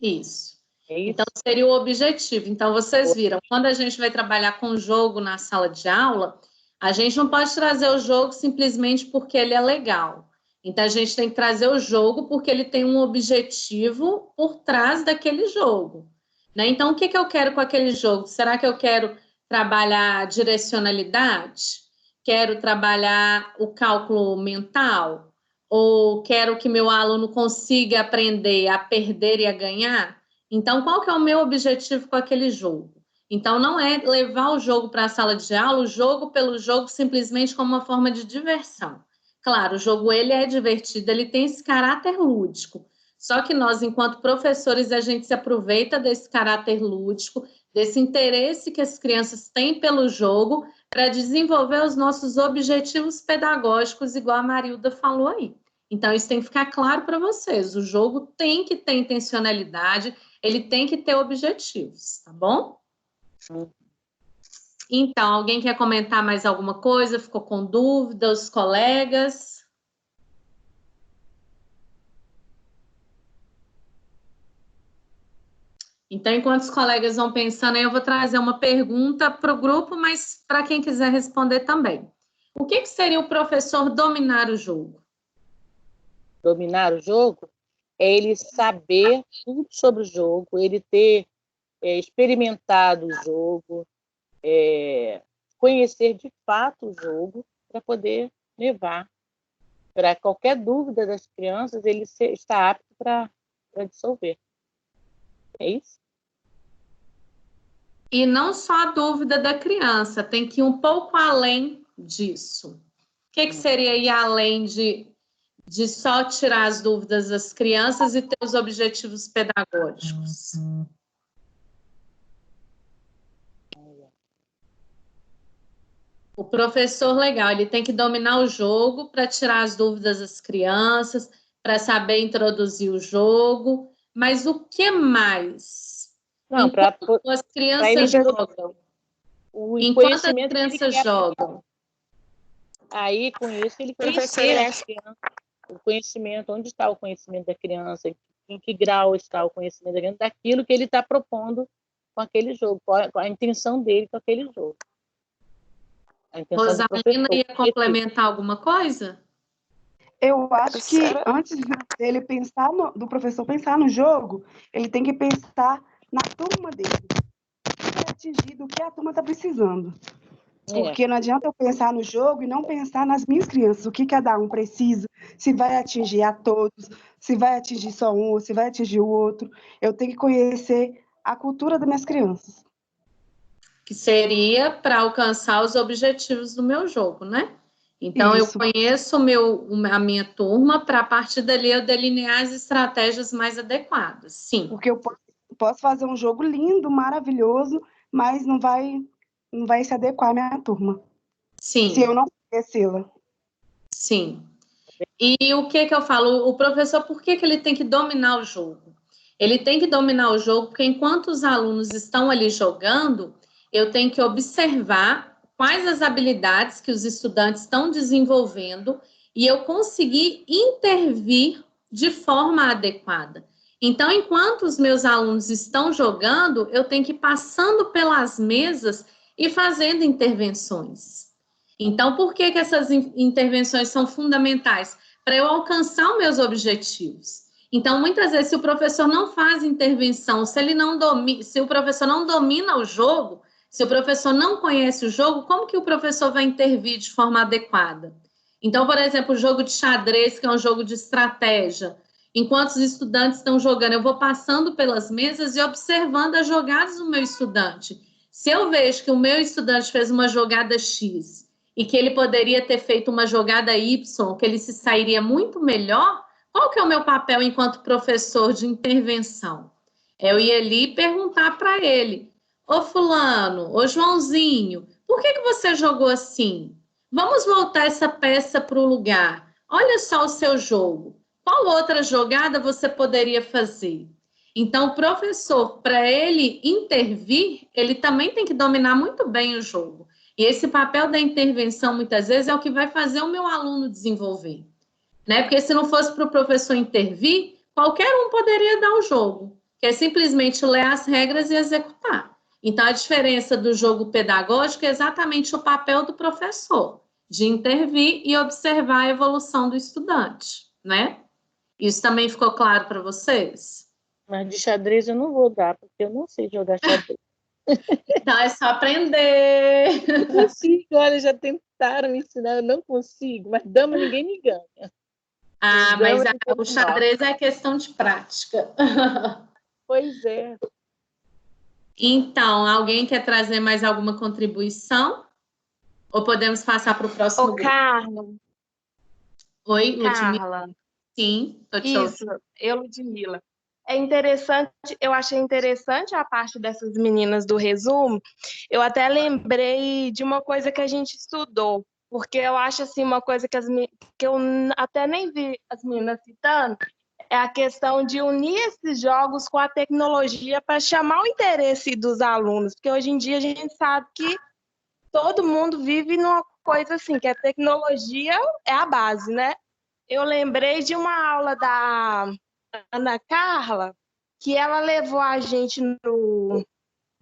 Isso. Então, seria o objetivo. Então, vocês viram, quando a gente vai trabalhar com o jogo na sala de aula, a gente não pode trazer o jogo simplesmente porque ele é legal. Então, a gente tem que trazer o jogo porque ele tem um objetivo por trás daquele jogo, né? Então, o que eu quero com aquele jogo? Será que eu quero trabalhar direcionalidade? Quero trabalhar o cálculo mental? Ou quero que meu aluno consiga aprender a perder e a ganhar? Então, qual que é o meu objetivo com aquele jogo? Então, não é levar o jogo para a sala de aula, o jogo pelo jogo, simplesmente como uma forma de diversão. Claro, o jogo ele é divertido, ele tem esse caráter lúdico. Só que nós, enquanto professores, a gente se aproveita desse caráter lúdico, desse interesse que as crianças têm pelo jogo, para desenvolver os nossos objetivos pedagógicos, igual a Marilda falou aí. Então, isso tem que ficar claro para vocês. O jogo tem que ter intencionalidade, ele tem que ter objetivos, tá bom? Então, alguém quer comentar mais alguma coisa? Ficou com dúvida? Os colegas? Então, enquanto os colegas vão pensando, eu vou trazer uma pergunta para o grupo, mas para quem quiser responder também. O que seria o professor dominar o jogo? Dominar o jogo é ele saber tudo sobre o jogo, ele ter experimentado o jogo, conhecer de fato o jogo para poder levar. Para qualquer dúvida das crianças, ele está apto para dissolver. É isso? E não só a dúvida da criança, tem que ir um pouco além disso. O que seria ir além de só tirar as dúvidas das crianças e ter os objetivos pedagógicos? O professor legal, ele tem que dominar o jogo para tirar as dúvidas das crianças, para saber introduzir o jogo, mas o que mais? Não, Enquanto as crianças jogam. Enquanto as crianças jogam. Aí, com isso, ele Professor, conhecer o conhecimento, onde está o conhecimento da criança, em que grau está o conhecimento da criança, daquilo que ele está propondo com aquele jogo, qual a intenção dele com aquele jogo. Rosalina ia complementar alguma coisa? Eu acho que antes dele pensar do professor pensar no jogo, ele tem que pensar na turma dele, para atingir do que a turma está precisando. Porque não adianta eu pensar no jogo e não pensar nas minhas crianças, o que cada um precisa, se vai atingir a todos, se vai atingir só um, se vai atingir o outro. Eu tenho que conhecer a cultura das minhas crianças. Que seria para alcançar os objetivos do meu jogo, né? Então, eu conheço a minha turma para, a partir dali, eu delinear as estratégias mais adequadas, sim. Porque eu posso fazer um jogo lindo, maravilhoso, mas não vai se adequar à minha turma. Sim. Se eu não conhecê-la. Sim. E o que eu falo? O professor, por que ele tem que dominar o jogo? Ele tem que dominar o jogo porque, enquanto os alunos estão ali jogando, eu tenho que observar quais as habilidades que os estudantes estão desenvolvendo e eu conseguir intervir de forma adequada. Então, enquanto os meus alunos estão jogando, eu tenho que ir passando pelas mesas e fazendo intervenções. Então, por que essas intervenções são fundamentais? Para eu alcançar os meus objetivos. Então, muitas vezes, se o professor não faz intervenção, se o professor não domina o jogo, se o professor não conhece o jogo, como que o professor vai intervir de forma adequada? Então, por exemplo, o jogo de xadrez, que é um jogo de estratégia. Enquanto os estudantes estão jogando, eu vou passando pelas mesas e observando as jogadas do meu estudante. Se eu vejo que o meu estudante fez uma jogada X e que ele poderia ter feito uma jogada Y, que ele se sairia muito melhor, qual que é o meu papel enquanto professor de intervenção? Eu ia ali perguntar para ele: ô fulano, ô Joãozinho, por que você jogou assim? Vamos voltar essa peça para o lugar. Olha só o seu jogo. Qual outra jogada você poderia fazer? Então, o professor, para ele intervir, ele também tem que dominar muito bem o jogo. E esse papel da intervenção, muitas vezes, é o que vai fazer o meu aluno desenvolver. Né? Porque se não fosse para o professor intervir, qualquer um poderia dar o jogo, que é simplesmente ler as regras e executar. Então, a diferença do jogo pedagógico é exatamente o papel do professor, de intervir e observar a evolução do estudante, né? Isso também ficou claro para vocês? Mas de xadrez eu não vou dar, porque eu não sei jogar xadrez. Então, é só aprender. Não consigo, olha, já tentaram me ensinar, eu não consigo, mas dama ninguém me ganha. Ah, mas o xadrez é questão de prática. Pois é. Então, alguém quer trazer mais alguma contribuição? Ou podemos passar para o próximo grupo? Carla. Oi, Ludmila? Carla. Sim, estou te ouvindo. Ludmila. É interessante, eu achei interessante a parte dessas meninas do resumo. Eu até lembrei de uma coisa que a gente estudou, porque eu acho assim uma coisa que eu até nem vi as meninas citando, é a questão de unir esses jogos com a tecnologia para chamar o interesse dos alunos, porque hoje em dia a gente sabe que todo mundo vive numa coisa assim, que a tecnologia é a base, né? Eu lembrei de uma aula da Ana Carla, que ela levou a gente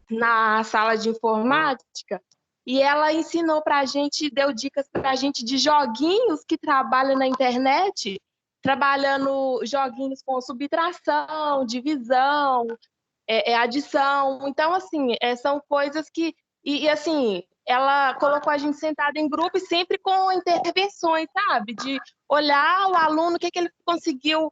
na sala de informática e ela ensinou para a gente, deu dicas para a gente de joguinhos que trabalham na internet, trabalhando joguinhos com subtração, divisão, adição. Então, assim, são coisas que... E, assim, ela colocou a gente sentada em grupo e sempre com intervenções, sabe? De olhar o aluno, o que ele conseguiu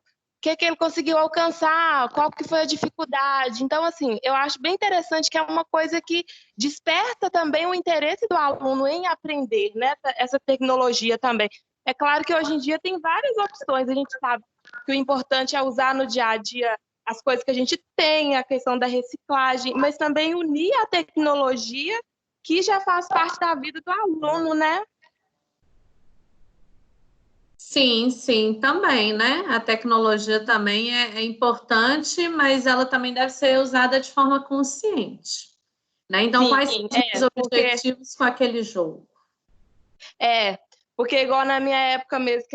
alcançar, qual que foi a dificuldade. Então, assim, eu acho bem interessante que é uma coisa que desperta também o interesse do aluno em aprender, né? Essa tecnologia também. É claro que hoje em dia tem várias opções, a gente sabe que o importante é usar no dia a dia as coisas que a gente tem, a questão da reciclagem, mas também unir a tecnologia que já faz parte da vida do aluno, né? Sim, sim, também, né? A tecnologia também é importante, mas ela também deve ser usada de forma consciente, né? Então, Sim, quais são os objetivos com aquele jogo? Porque igual na minha época mesmo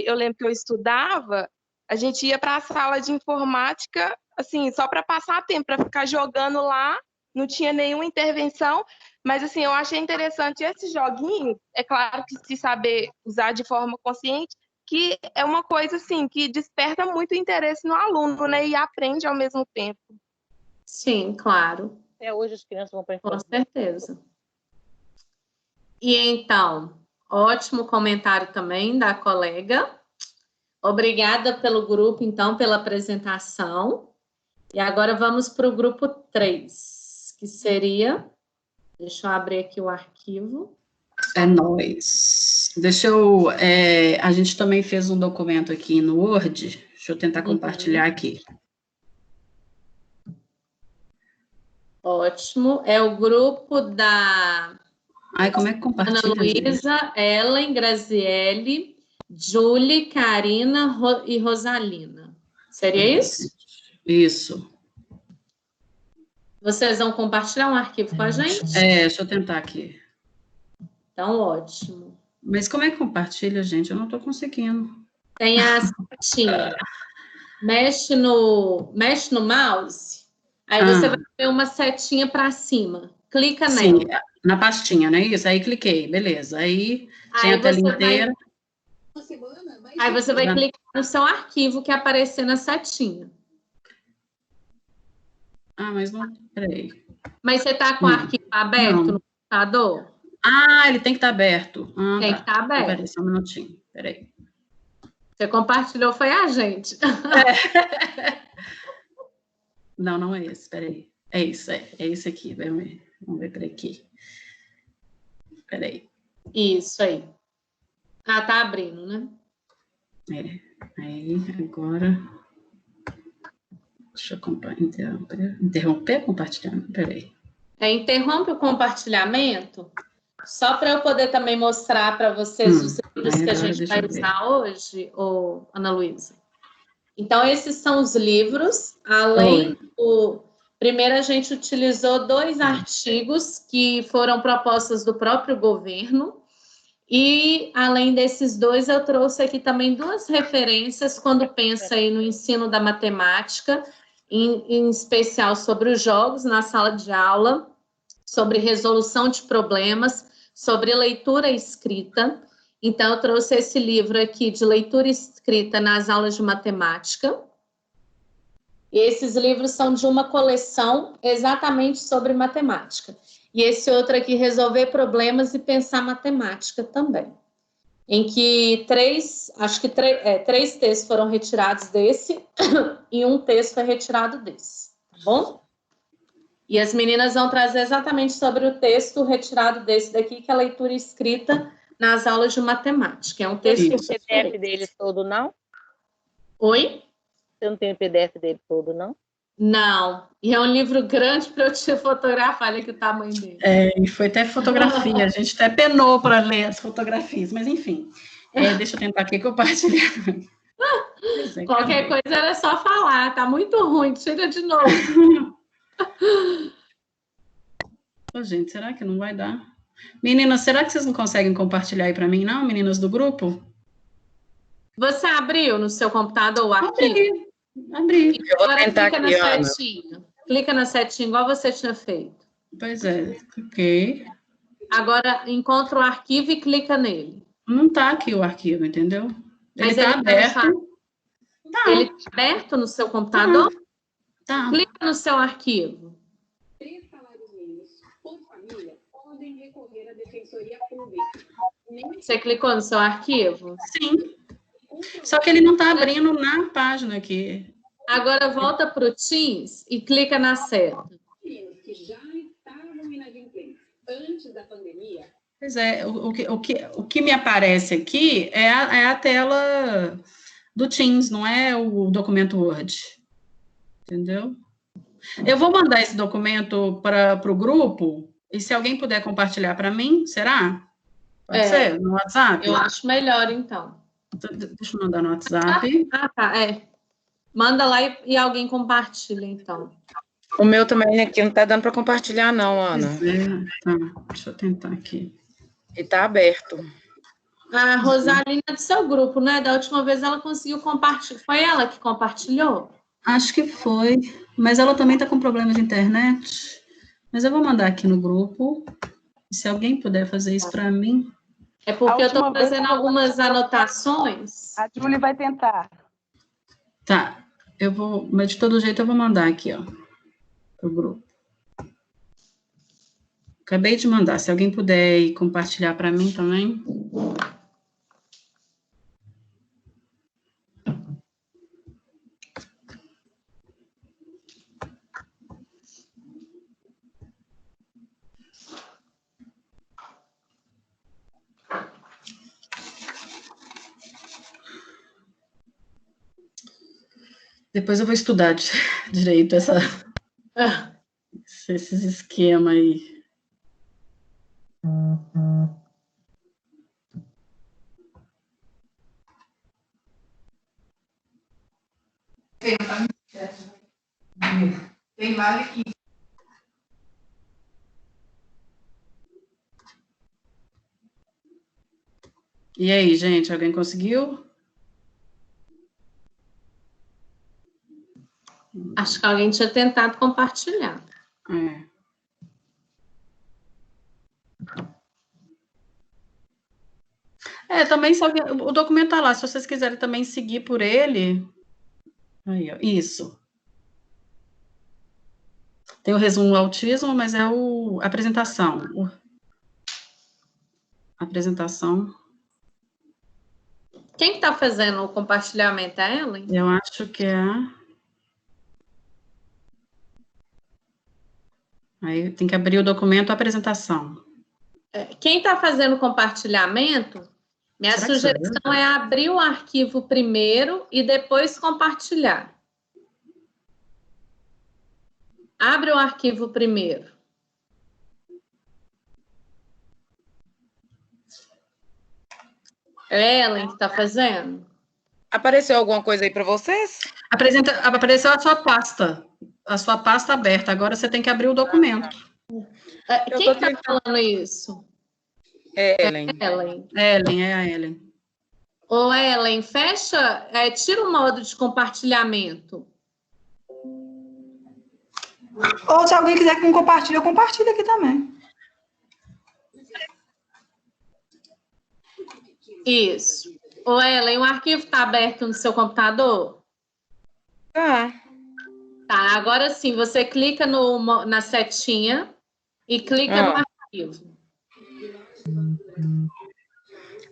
eu lembro que eu estudava, a gente ia para a sala de informática, assim, só para passar tempo, para ficar jogando lá, não tinha nenhuma intervenção, mas assim, eu achei interessante esse joguinho, é claro que se saber usar de forma consciente, que é uma coisa assim, que desperta muito interesse no aluno, né, e aprende ao mesmo tempo. Sim, claro. Até hoje as crianças vão para a Com certeza. E então, ótimo comentário também da colega. Obrigada pelo grupo, então, pela apresentação. E agora vamos para o grupo 3, que seria... Deixa eu abrir aqui o arquivo. É nóis. Deixa eu... a gente também fez um documento aqui no Word. Deixa eu tentar compartilhar aqui. Ótimo. É o grupo da... Ai, como é que compartilha, Ana Luísa, Ellen, Graziele, Julie, Karina e Rosalina. Seria isso? Isso. Vocês vão compartilhar um arquivo com a gente? Deixa eu tentar aqui. Então, ótimo. Mas como é que compartilha, gente? Eu não estou conseguindo. Tem a setinha. Mexe no mouse, aí você vai ver uma setinha para cima. Clica nela. Sim, na pastinha, não é isso? Aí cliquei, beleza. Aí tem a tela inteira. Aí você vai clicar no seu arquivo que aparecer na setinha. Ah, mas não... Peraí. Mas você está com o arquivo aberto no computador? Ah, ele tem que estar aberto. Tem que estar aberto. Peraí, só um minutinho. Peraí. Você compartilhou, foi a gente. Não, não é esse, peraí. É isso, é esse aqui. Vamos ver por aqui. Peraí. Isso aí. Ah, tá abrindo, né? Aí, agora... Deixa eu interromper compartilhamento. Peraí. Interrompe o compartilhamento, só para eu poder também mostrar para vocês os livros que a gente vai usar hoje, Ana Luísa. Então, esses são os livros, além do... Primeiro, a gente utilizou 2 artigos que foram propostas do próprio governo, e, além desses 2, eu trouxe aqui também 2 referências quando pensa aí no ensino da matemática, em especial sobre os jogos na sala de aula, sobre resolução de problemas, sobre leitura e escrita. Então, eu trouxe esse livro aqui de leitura e escrita nas aulas de matemática. E esses livros são de uma coleção exatamente sobre matemática. E esse outro aqui, Resolver Problemas e Pensar Matemática também. Em que 3 textos foram retirados desse e 1 texto foi retirado desse, tá bom? E as meninas vão trazer exatamente sobre o texto retirado desse daqui, que é a leitura e escrita nas aulas de matemática. É um texto... Tem o PDF dele todo, não? Oi? Você não tem o PDF dele todo, não? Não. E é um livro grande para eu te fotografar, olha que o tamanho dele. E foi até fotografia, a gente até penou para ler as fotografias, mas enfim. Deixa eu tentar aqui compartilhar. Qualquer coisa era só falar, tá muito ruim, tira de novo. Gente, será que não vai dar? Meninas, será que vocês não conseguem compartilhar aí para mim, não, meninas do grupo? Você abriu no seu computador o arquivo? Abri. Agora clica na setinha. Clica na setinha, igual você tinha feito. Pois é, ok. Agora encontra o arquivo e clica nele. Não tá aqui o arquivo, entendeu? Ele tá aberto. Ele tá aberto no seu computador? Tá. Clica no seu arquivo. 3 salários mínimos por família podem recorrer à Defensoria Pública. Você clicou no seu arquivo? Sim. Só que ele não está abrindo na página aqui. Agora volta para o Teams e clica na seta. Meninos que já estavam inadimplentes antes da pandemia Pois é, o que me aparece aqui é a tela do Teams, não é o documento Word. Entendeu? Eu vou mandar esse documento para o grupo, e se alguém puder compartilhar para mim, será? Pode ser? No WhatsApp? Eu acho melhor, então. Deixa eu mandar no WhatsApp. Tá, Manda lá e alguém compartilha, então. O meu também aqui não tá dando para compartilhar, não, Ana. Tá, deixa eu tentar aqui. E tá aberto. A Rosalina é do seu grupo, né? Da última vez ela conseguiu compartilhar. Foi ela que compartilhou? Acho que foi, mas ela também tá com problemas de internet. Mas eu vou mandar aqui no grupo. Se alguém puder fazer isso para mim. É porque eu estou fazendo algumas anotações. A Júlia vai tentar. Tá, eu vou, mas de todo jeito eu vou mandar aqui, ó, pro grupo. Acabei de mandar, se alguém puder ir compartilhar para mim também. Depois eu vou estudar direito esses esquemas aí. Tem vale aqui. E aí, gente, alguém conseguiu? Acho que alguém tinha tentado compartilhar. Também se alguém, o documento tá lá, se vocês quiserem também seguir por ele. Aí, ó, isso. Tem o resumo do autismo, mas é a apresentação. Apresentação. Quem está fazendo o compartilhamento? É ela? Eu acho que é Aí tem que abrir o documento, a apresentação. Quem está fazendo o compartilhamento, minha sugestão é abrir o arquivo primeiro e depois compartilhar. Abre o arquivo primeiro. É Ellen que está fazendo? Apareceu alguma coisa aí para vocês? Apareceu a sua pasta. A sua pasta aberta. Agora você tem que abrir o documento. Quem está falando isso? Ellen. Ellen, é a Ellen. Ô, Ellen, fecha, tira o modo de compartilhamento. Ou se alguém quiser que compartilhe, eu compartilho aqui também. Isso. Ô, Ellen, o arquivo está aberto no seu computador? Tá. Tá, agora sim, você clica na setinha e clica no arquivo.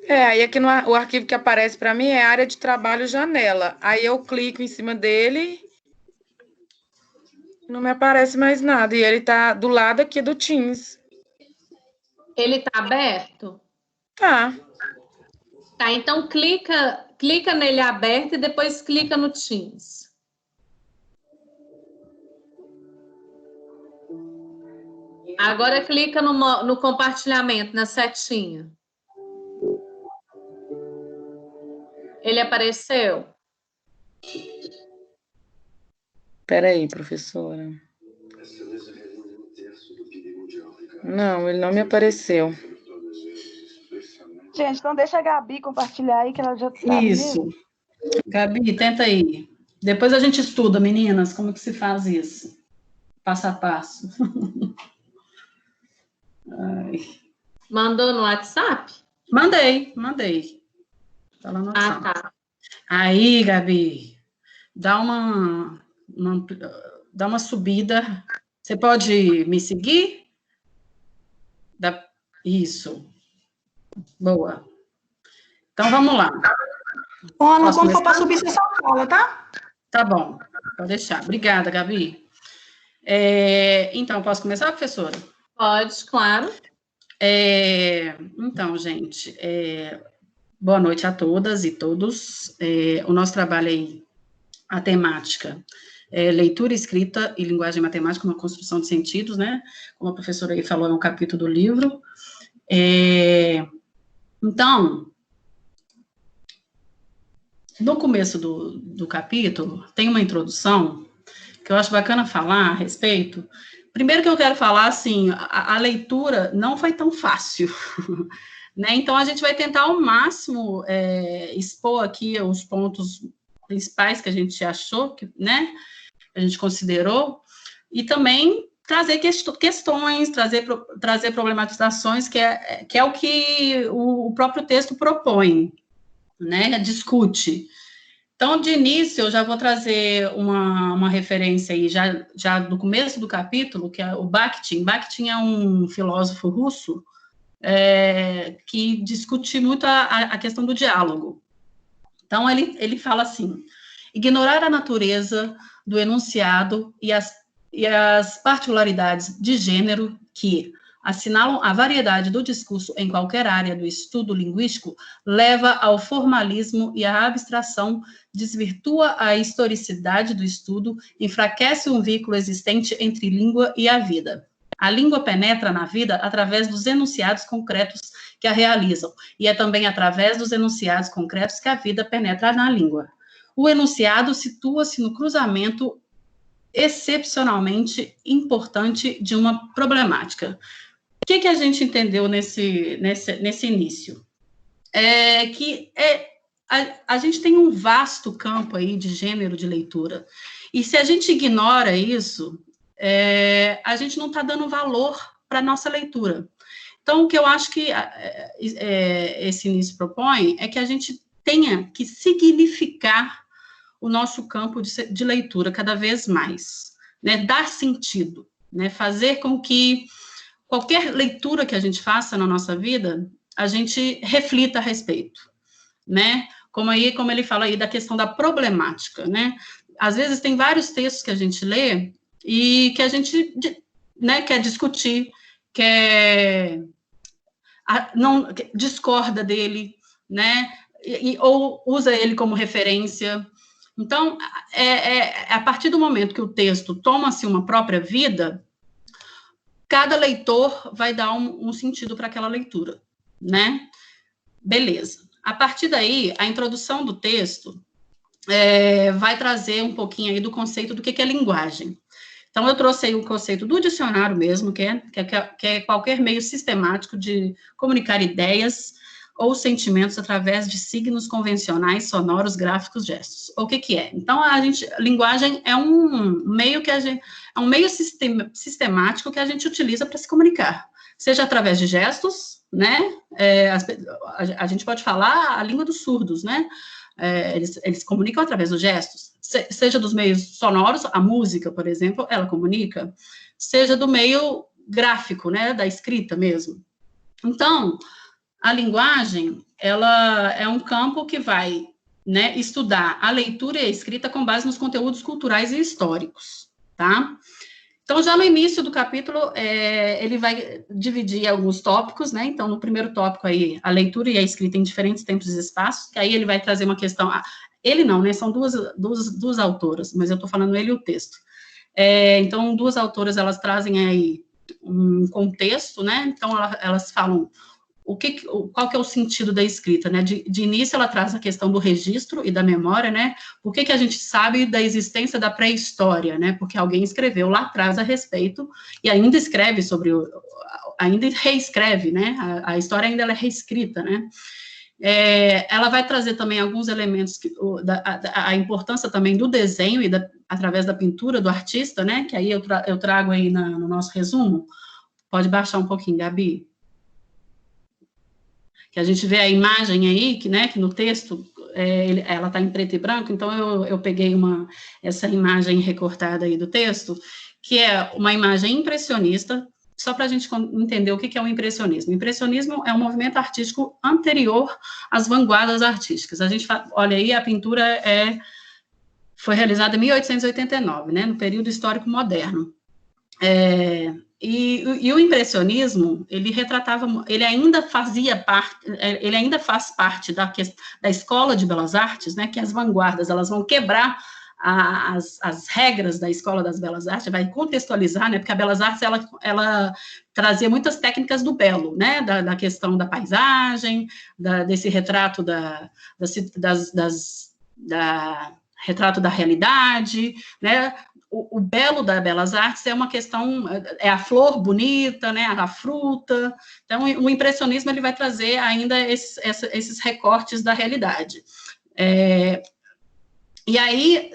Aí aqui o arquivo que aparece para mim é área de trabalho janela. Aí eu clico em cima dele, não me aparece mais nada. E ele tá do lado aqui do Teams. Ele tá aberto? Tá. Tá, então clica nele aberto e depois clica no Teams. Agora clica no compartilhamento, na setinha. Ele apareceu? Espera aí, professora. Não, ele não me apareceu. Gente, então deixa a Gabi compartilhar aí, que ela já sabe. Isso. Mesmo. Gabi, tenta aí. Depois a gente estuda, meninas, como que se faz isso. Passo a passo. Ai. Mandou no WhatsApp? Mandei. Tá lá no WhatsApp. Tá. Aí, Gabi, dá uma subida. Você pode me seguir? Isso. Boa. Então, vamos lá. Ana, quando for para subir, você só fala, tá? Tá bom. Pode deixar. Obrigada, Gabi. Então, posso começar, professora? Pode, claro. Então, gente, boa noite a todas e todos. O nosso trabalho aí, a temática leitura, escrita e linguagem matemática, uma construção de sentidos, né? Como a professora aí falou, é um capítulo do livro. Então, no começo do capítulo, tem uma introdução que eu acho bacana falar a respeito. Primeiro que eu quero falar, assim, a leitura não foi tão fácil, né? Então, a gente vai tentar ao máximo expor aqui os pontos principais que a gente achou, né? A gente considerou, e também trazer questões, trazer problematizações, que é o que o próprio texto propõe, né? Discute. Então, de início, eu já vou trazer uma referência aí, já do começo do capítulo, que é o Bakhtin. Bakhtin é um filósofo russo que discute muito a questão do diálogo. Então, ele fala assim: ignorar a natureza do enunciado e as particularidades de gênero que assinalam a variedade do discurso em qualquer área do estudo linguístico leva ao formalismo e à abstração, desvirtua a historicidade do estudo, enfraquece um vínculo existente entre língua e a vida. A língua penetra na vida através dos enunciados concretos que a realizam, e é também através dos enunciados concretos que a vida penetra na língua. O enunciado situa-se no cruzamento excepcionalmente importante de uma problemática. O que a gente entendeu nesse início? A gente tem um vasto campo aí de gênero de leitura, e se a gente ignora isso, a gente não está dando valor para a nossa leitura. Então, o que eu acho que esse início propõe é que a gente tenha que significar o nosso campo de leitura cada vez mais, né? Dar sentido, né? Fazer com que qualquer leitura que a gente faça na nossa vida, a gente reflita a respeito, né? Como ele fala aí da questão da problemática, né? Às vezes tem vários textos que a gente lê e que a gente, né, quer discutir, não discorda dele, né? Ou usa ele como referência. Então, a partir do momento que o texto toma-se uma própria vida, cada leitor vai dar um sentido para aquela leitura, né? Beleza. A partir daí, a introdução do texto vai trazer um pouquinho aí do conceito do que é linguagem. Então, eu trouxe aí o conceito do dicionário mesmo, que é qualquer meio sistemático de comunicar ideias ou sentimentos através de signos convencionais, sonoros, gráficos, gestos. O que é? Então, linguagem é um meio sistemático que a gente utiliza para se comunicar, seja através de gestos, né? A gente pode falar a língua dos surdos, né? Eles comunicam através dos gestos, seja dos meios sonoros, a música, por exemplo, ela comunica, seja do meio gráfico, né? Da escrita mesmo. Então, a linguagem, ela é um campo que vai, né, estudar a leitura e a escrita com base nos conteúdos culturais e históricos, tá? Então, já no início do capítulo, ele vai dividir alguns tópicos, né? Então, no primeiro tópico aí, a leitura e a escrita em diferentes tempos e espaços, que aí ele vai trazer uma questão... Ele não, né? São duas autoras, mas eu estou falando ele e o texto. Então, duas autoras, elas trazem aí um contexto, né? Então, elas falam... qual que é o sentido da escrita, né? De início, ela traz a questão do registro e da memória, né? Por que a gente sabe da existência da pré-história, né? Porque alguém escreveu lá atrás a respeito e ainda escreve ainda reescreve, né? A história ainda ela é reescrita, né? Ela vai trazer também alguns elementos, a importância também do desenho e através da pintura do artista, né? Que aí eu trago aí no nosso resumo. Pode baixar um pouquinho, Gabi. Que a gente vê a imagem aí, que no texto, ela está em preto e branco, então eu peguei essa imagem recortada aí do texto, que é uma imagem impressionista, só para a gente entender o que é o impressionismo. O impressionismo é um movimento artístico anterior às vanguardas artísticas. A gente olha aí, a pintura foi realizada em 1889, né, no período histórico moderno. E o impressionismo, ele retratava, ele ainda faz parte da escola de belas artes, né, que as vanguardas, elas vão quebrar as regras da escola das belas artes, vai contextualizar, né, porque a belas artes, ela trazia muitas técnicas do belo, né, da questão da paisagem, desse retrato retrato da realidade, né. O belo da belas artes é uma questão, é a flor bonita, né, a fruta. Então, o impressionismo, ele vai trazer ainda esses recortes da realidade. E aí,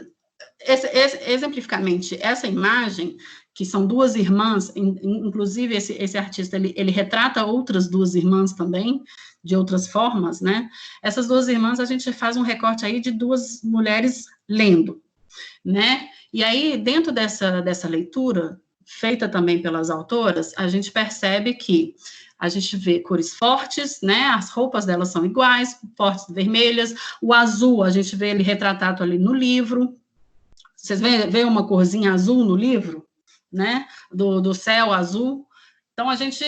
exemplificamente, essa imagem, que são duas irmãs, inclusive esse artista, ele retrata outras duas irmãs também, de outras formas, né? Essas duas irmãs, a gente faz um recorte aí de duas mulheres lendo, né? E aí, dentro dessa leitura, feita também pelas autoras, a gente percebe que a gente vê cores fortes, né? As roupas delas são iguais, fortes vermelhas. O azul, a gente vê ele retratado ali no livro. Vocês veem uma corzinha azul no livro, né? Do céu azul. Então, a gente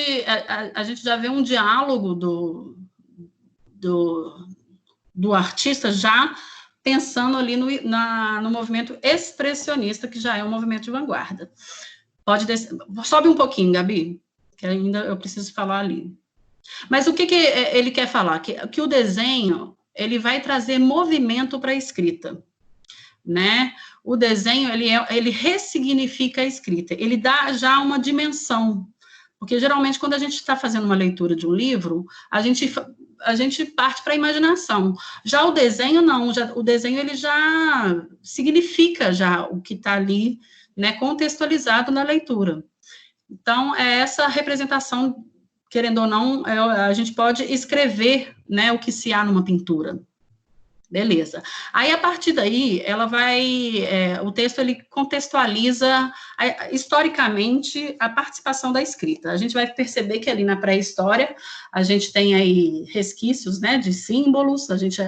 já vê um diálogo do artista já pensando ali no movimento expressionista, que já é um movimento de vanguarda. Pode descer, sobe um pouquinho, Gabi, que ainda eu preciso falar ali. Mas o que ele quer falar? Que o desenho, ele vai trazer movimento para a escrita, né? O desenho, ele ressignifica a escrita, ele dá já uma dimensão, porque geralmente quando a gente está fazendo uma leitura de um livro, a gente parte para a imaginação. Já o desenho, não. O desenho, ele já significa já o que está ali, né, contextualizado na leitura. Então, é essa representação, querendo ou não, a gente pode escrever, né, o que se há numa pintura. Beleza. Aí, a partir daí, o texto, ele contextualiza historicamente a participação da escrita. A gente vai perceber que ali na pré-história, a gente tem aí resquícios, né, de símbolos, a gente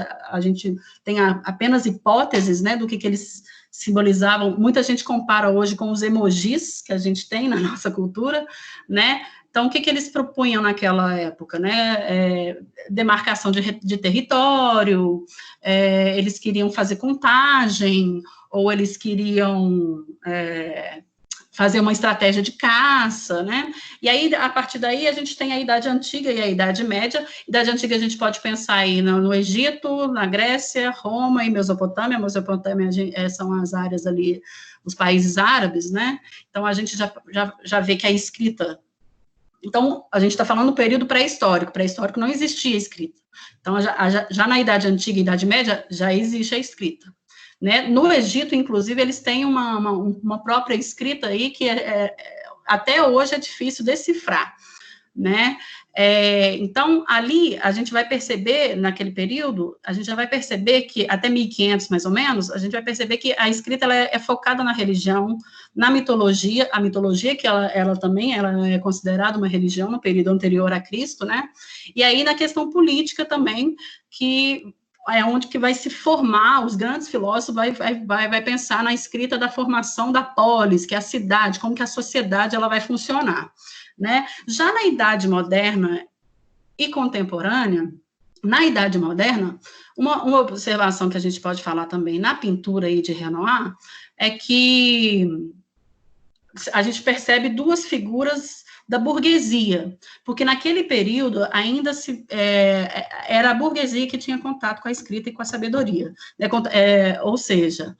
tem apenas hipóteses, né, do que eles simbolizavam. Muita gente compara hoje com os emojis que a gente tem na nossa cultura, né? Então, o que eles propunham naquela época, né? Demarcação de território, eles queriam fazer contagem, ou eles queriam fazer uma estratégia de caça, né? E aí, a partir daí, a gente tem a Idade Antiga e a Idade Média. Idade Antiga, a gente pode pensar aí no Egito, na Grécia, Roma e Mesopotâmia. Mesopotâmia são as áreas ali, os países árabes, né? Então, a gente já vê que a escrita... Então, a gente está falando do período pré-histórico. Pré-histórico não existia escrita. Então, já na Idade Antiga e Idade Média, já existe a escrita. Né? No Egito, inclusive, eles têm uma própria escrita aí que até hoje é difícil decifrar. Né? Então, ali, a gente vai perceber, naquele período, a gente já vai perceber que, até 1500, mais ou menos, a gente vai perceber que a escrita ela é focada na religião, na mitologia, a mitologia que ela também é considerada uma religião no período anterior a Cristo, né? E aí, na questão política também, que é onde que vai se formar, os grandes filósofos vai pensar na escrita da formação da polis, que é a cidade, como que a sociedade ela vai funcionar. Né? Já na Idade Moderna e Contemporânea, na Idade Moderna, uma observação que a gente pode falar também na pintura aí de Renoir é que a gente percebe duas figuras da burguesia, porque naquele período ainda era a burguesia que tinha contato com a escrita e com a sabedoria, né? Ou seja,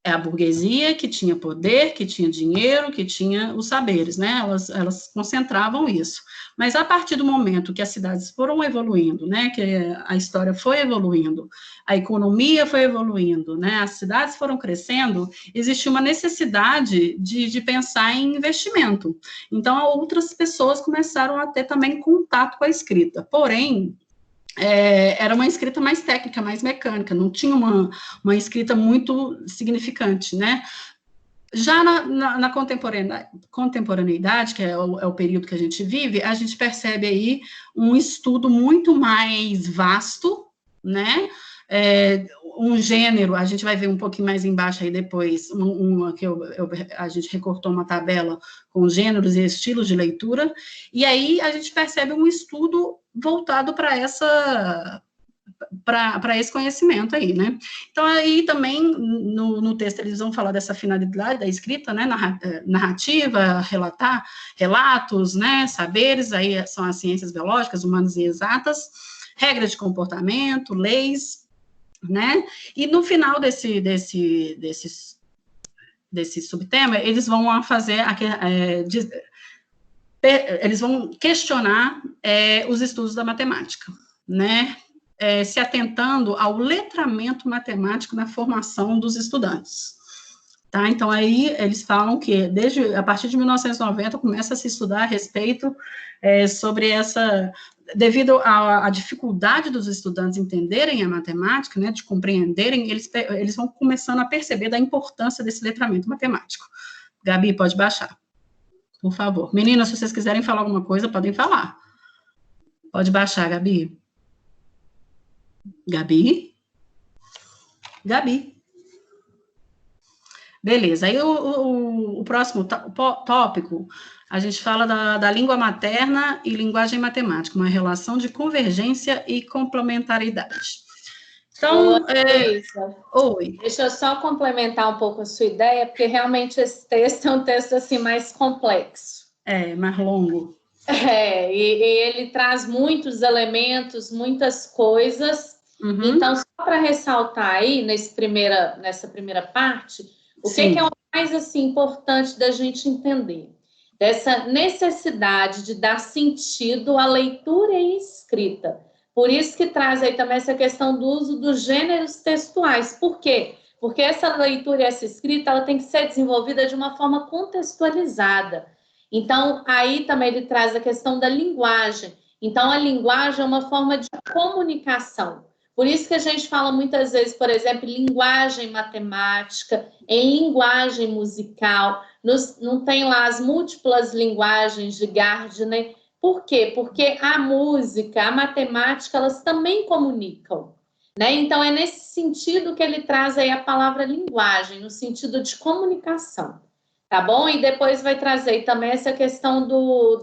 é a burguesia que tinha poder, que tinha dinheiro, que tinha os saberes, né? Elas concentravam isso. Mas a partir do momento que as cidades foram evoluindo, né? Que a história foi evoluindo, a economia foi evoluindo, né? As cidades foram crescendo, existe uma necessidade de pensar em investimento. Então, outras pessoas começaram a ter também contato com a escrita. Porém, era uma escrita mais técnica, mais mecânica, não tinha uma escrita muito significante, né? Já na contemporaneidade, que é o período que a gente vive, a gente percebe aí um estudo muito mais vasto, né? um gênero, a gente vai ver um pouquinho mais embaixo aí depois, uma que a gente recortou uma tabela com gêneros e estilos de leitura, e aí a gente percebe um estudo voltado para esse conhecimento aí, né? Então, aí também, no texto, eles vão falar dessa finalidade da escrita, né? Narrativa, relatar relatos, né? Saberes, aí são as ciências biológicas, humanas e exatas, regras de comportamento, leis, né? E no final desse subtema, eles vão fazer, eles vão questionar os estudos da matemática, né? Se atentando ao letramento matemático na formação dos estudantes. Tá? Então, aí eles falam que, a partir de 1990, começa a se estudar a respeito sobre devido à dificuldade dos estudantes entenderem a matemática, né, de compreenderem, eles vão começando a perceber da importância desse letramento matemático. Gabi, pode baixar, por favor. Meninas, se vocês quiserem falar alguma coisa, podem falar. Pode baixar, Gabi. Gabi? Beleza, aí o próximo tópico, a gente fala da língua materna e linguagem matemática, uma relação de convergência e complementaridade. Então, Oi. Deixa eu só complementar um pouco a sua ideia, porque realmente esse texto é um texto assim, mais complexo. Mais longo. E ele traz muitos elementos, muitas coisas. Então, só para ressaltar aí, nessa primeira parte, o que é o mais assim, importante da gente entender? Dessa necessidade de dar sentido à leitura e escrita. Por isso que traz aí também essa questão do uso dos gêneros textuais. Por quê? Porque essa leitura e essa escrita, ela tem que ser desenvolvida de uma forma contextualizada. Então, aí também ele traz a questão da linguagem. Então, a linguagem é uma forma de comunicação. Por isso que a gente fala muitas vezes, por exemplo, linguagem matemática, em linguagem musical, não tem lá as múltiplas linguagens de Gardner. Por quê? Porque a música, a matemática, elas também comunicam, né? Então, é nesse sentido que ele traz aí a palavra linguagem, no sentido de comunicação, tá bom? E depois vai trazer também essa questão do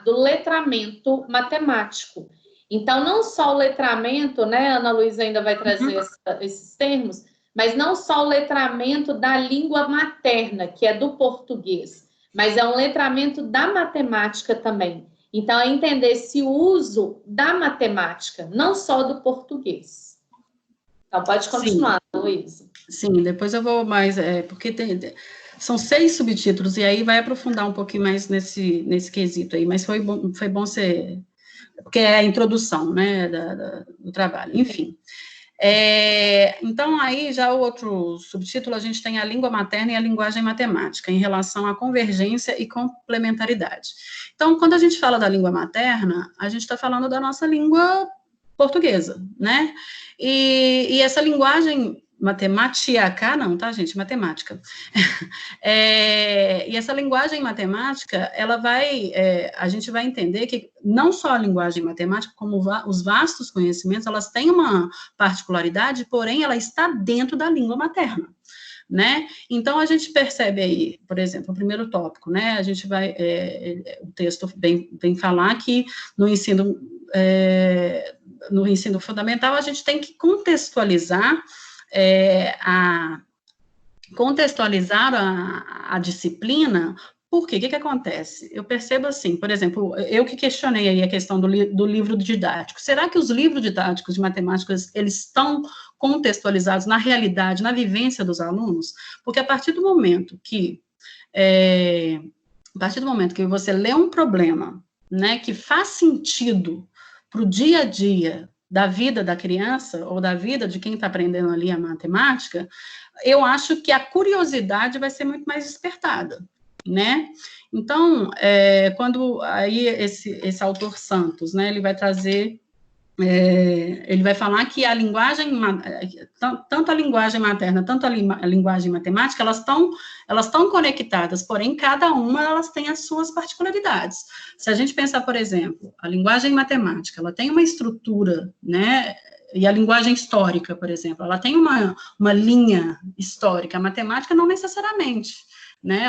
letramento matemático. Então, não só o letramento, né? A Ana Luísa ainda vai trazer esses termos, mas não só o letramento da língua materna, que é do português, mas é um letramento da matemática também. Então, é entender esse uso da matemática, não só do português. Então, pode continuar, Luísa. Sim, depois eu vou mais, porque são 6 subtítulos, e aí vai aprofundar um pouquinho mais nesse quesito aí, mas foi bom ser... porque é a introdução, né, do trabalho, enfim. Então, aí, já o outro subtítulo, a gente tem a língua materna e a linguagem matemática, em relação à convergência e complementaridade. Então, quando a gente fala da língua materna, a gente está falando da nossa língua portuguesa, né? E essa linguagem matemática, não, tá, gente? Matemática. E essa linguagem matemática, a gente vai entender que não só a linguagem matemática, como os vastos conhecimentos, elas têm uma particularidade, porém, ela está dentro da língua materna, né? Então, a gente percebe aí, por exemplo, o primeiro tópico, né? A gente vai, o texto vem falar que no ensino fundamental, a gente tem que contextualizar a disciplina. Por quê? O que acontece? Eu percebo assim, por exemplo, eu que questionei aí a questão do livro didático. Será que os livros didáticos de matemática, eles estão contextualizados na realidade, na vivência dos alunos? Porque a partir do momento que você lê um problema, né, que faz sentido para o dia a dia da vida da criança, ou da vida de quem está aprendendo ali a matemática, eu acho que a curiosidade vai ser muito mais despertada, né? Então, quando aí esse autor Santos, né, ele vai trazer, ele vai falar que a linguagem, tanto a linguagem materna, tanto a linguagem matemática, elas estão conectadas, porém, cada uma, elas têm as suas particularidades. Se a gente pensar, por exemplo, a linguagem matemática, ela tem uma estrutura, né, e a linguagem histórica, por exemplo, ela tem uma linha histórica, a matemática não necessariamente, né?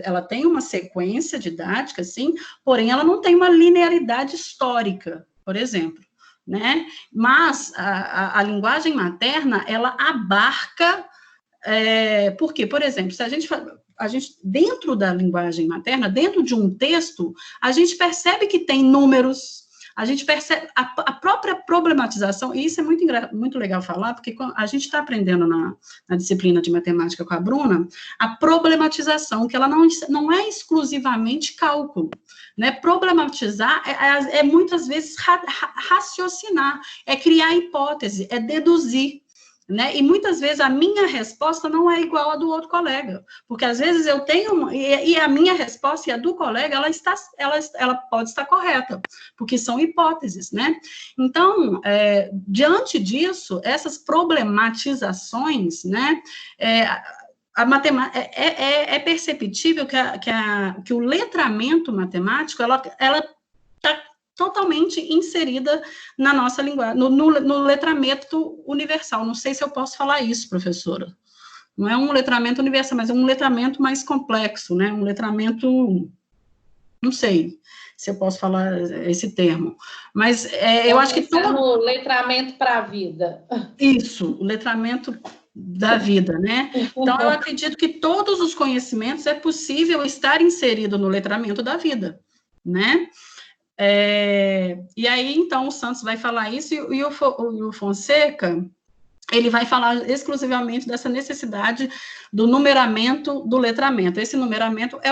Ela tem uma sequência didática, sim, porém ela não tem uma linearidade histórica, por exemplo, né? Mas a linguagem materna, ela abarca, porque, por exemplo, se a gente dentro da linguagem materna, dentro de um texto, a gente percebe que tem números, a gente percebe a própria problematização, e isso é muito legal falar, porque a gente está aprendendo na disciplina de matemática com a Bruna, a problematização, que ela não é exclusivamente cálculo, né? Problematizar é muitas vezes raciocinar, é criar hipótese, é deduzir, né? E muitas vezes a minha resposta não é igual à do outro colega, porque às vezes eu tenho, e a minha resposta e a do colega, ela pode estar correta, porque são hipóteses, né? Então, diante disso, essas problematizações, né, a matemática, é perceptível que o letramento matemático, ela está totalmente inserida na nossa linguagem, no letramento universal. Não sei se eu posso falar isso, professora. Não é um letramento universal, mas é um letramento mais complexo, né? Um letramento, não sei se eu posso falar esse termo, mas eu acho que todo letramento para a vida. Isso, o letramento da vida, né? Então, eu acredito que todos os conhecimentos é possível estar inserido no letramento da vida, né? E aí, então, o Santos vai falar isso, e o Fonseca, ele vai falar exclusivamente dessa necessidade do numeramento do letramento. Esse numeramento é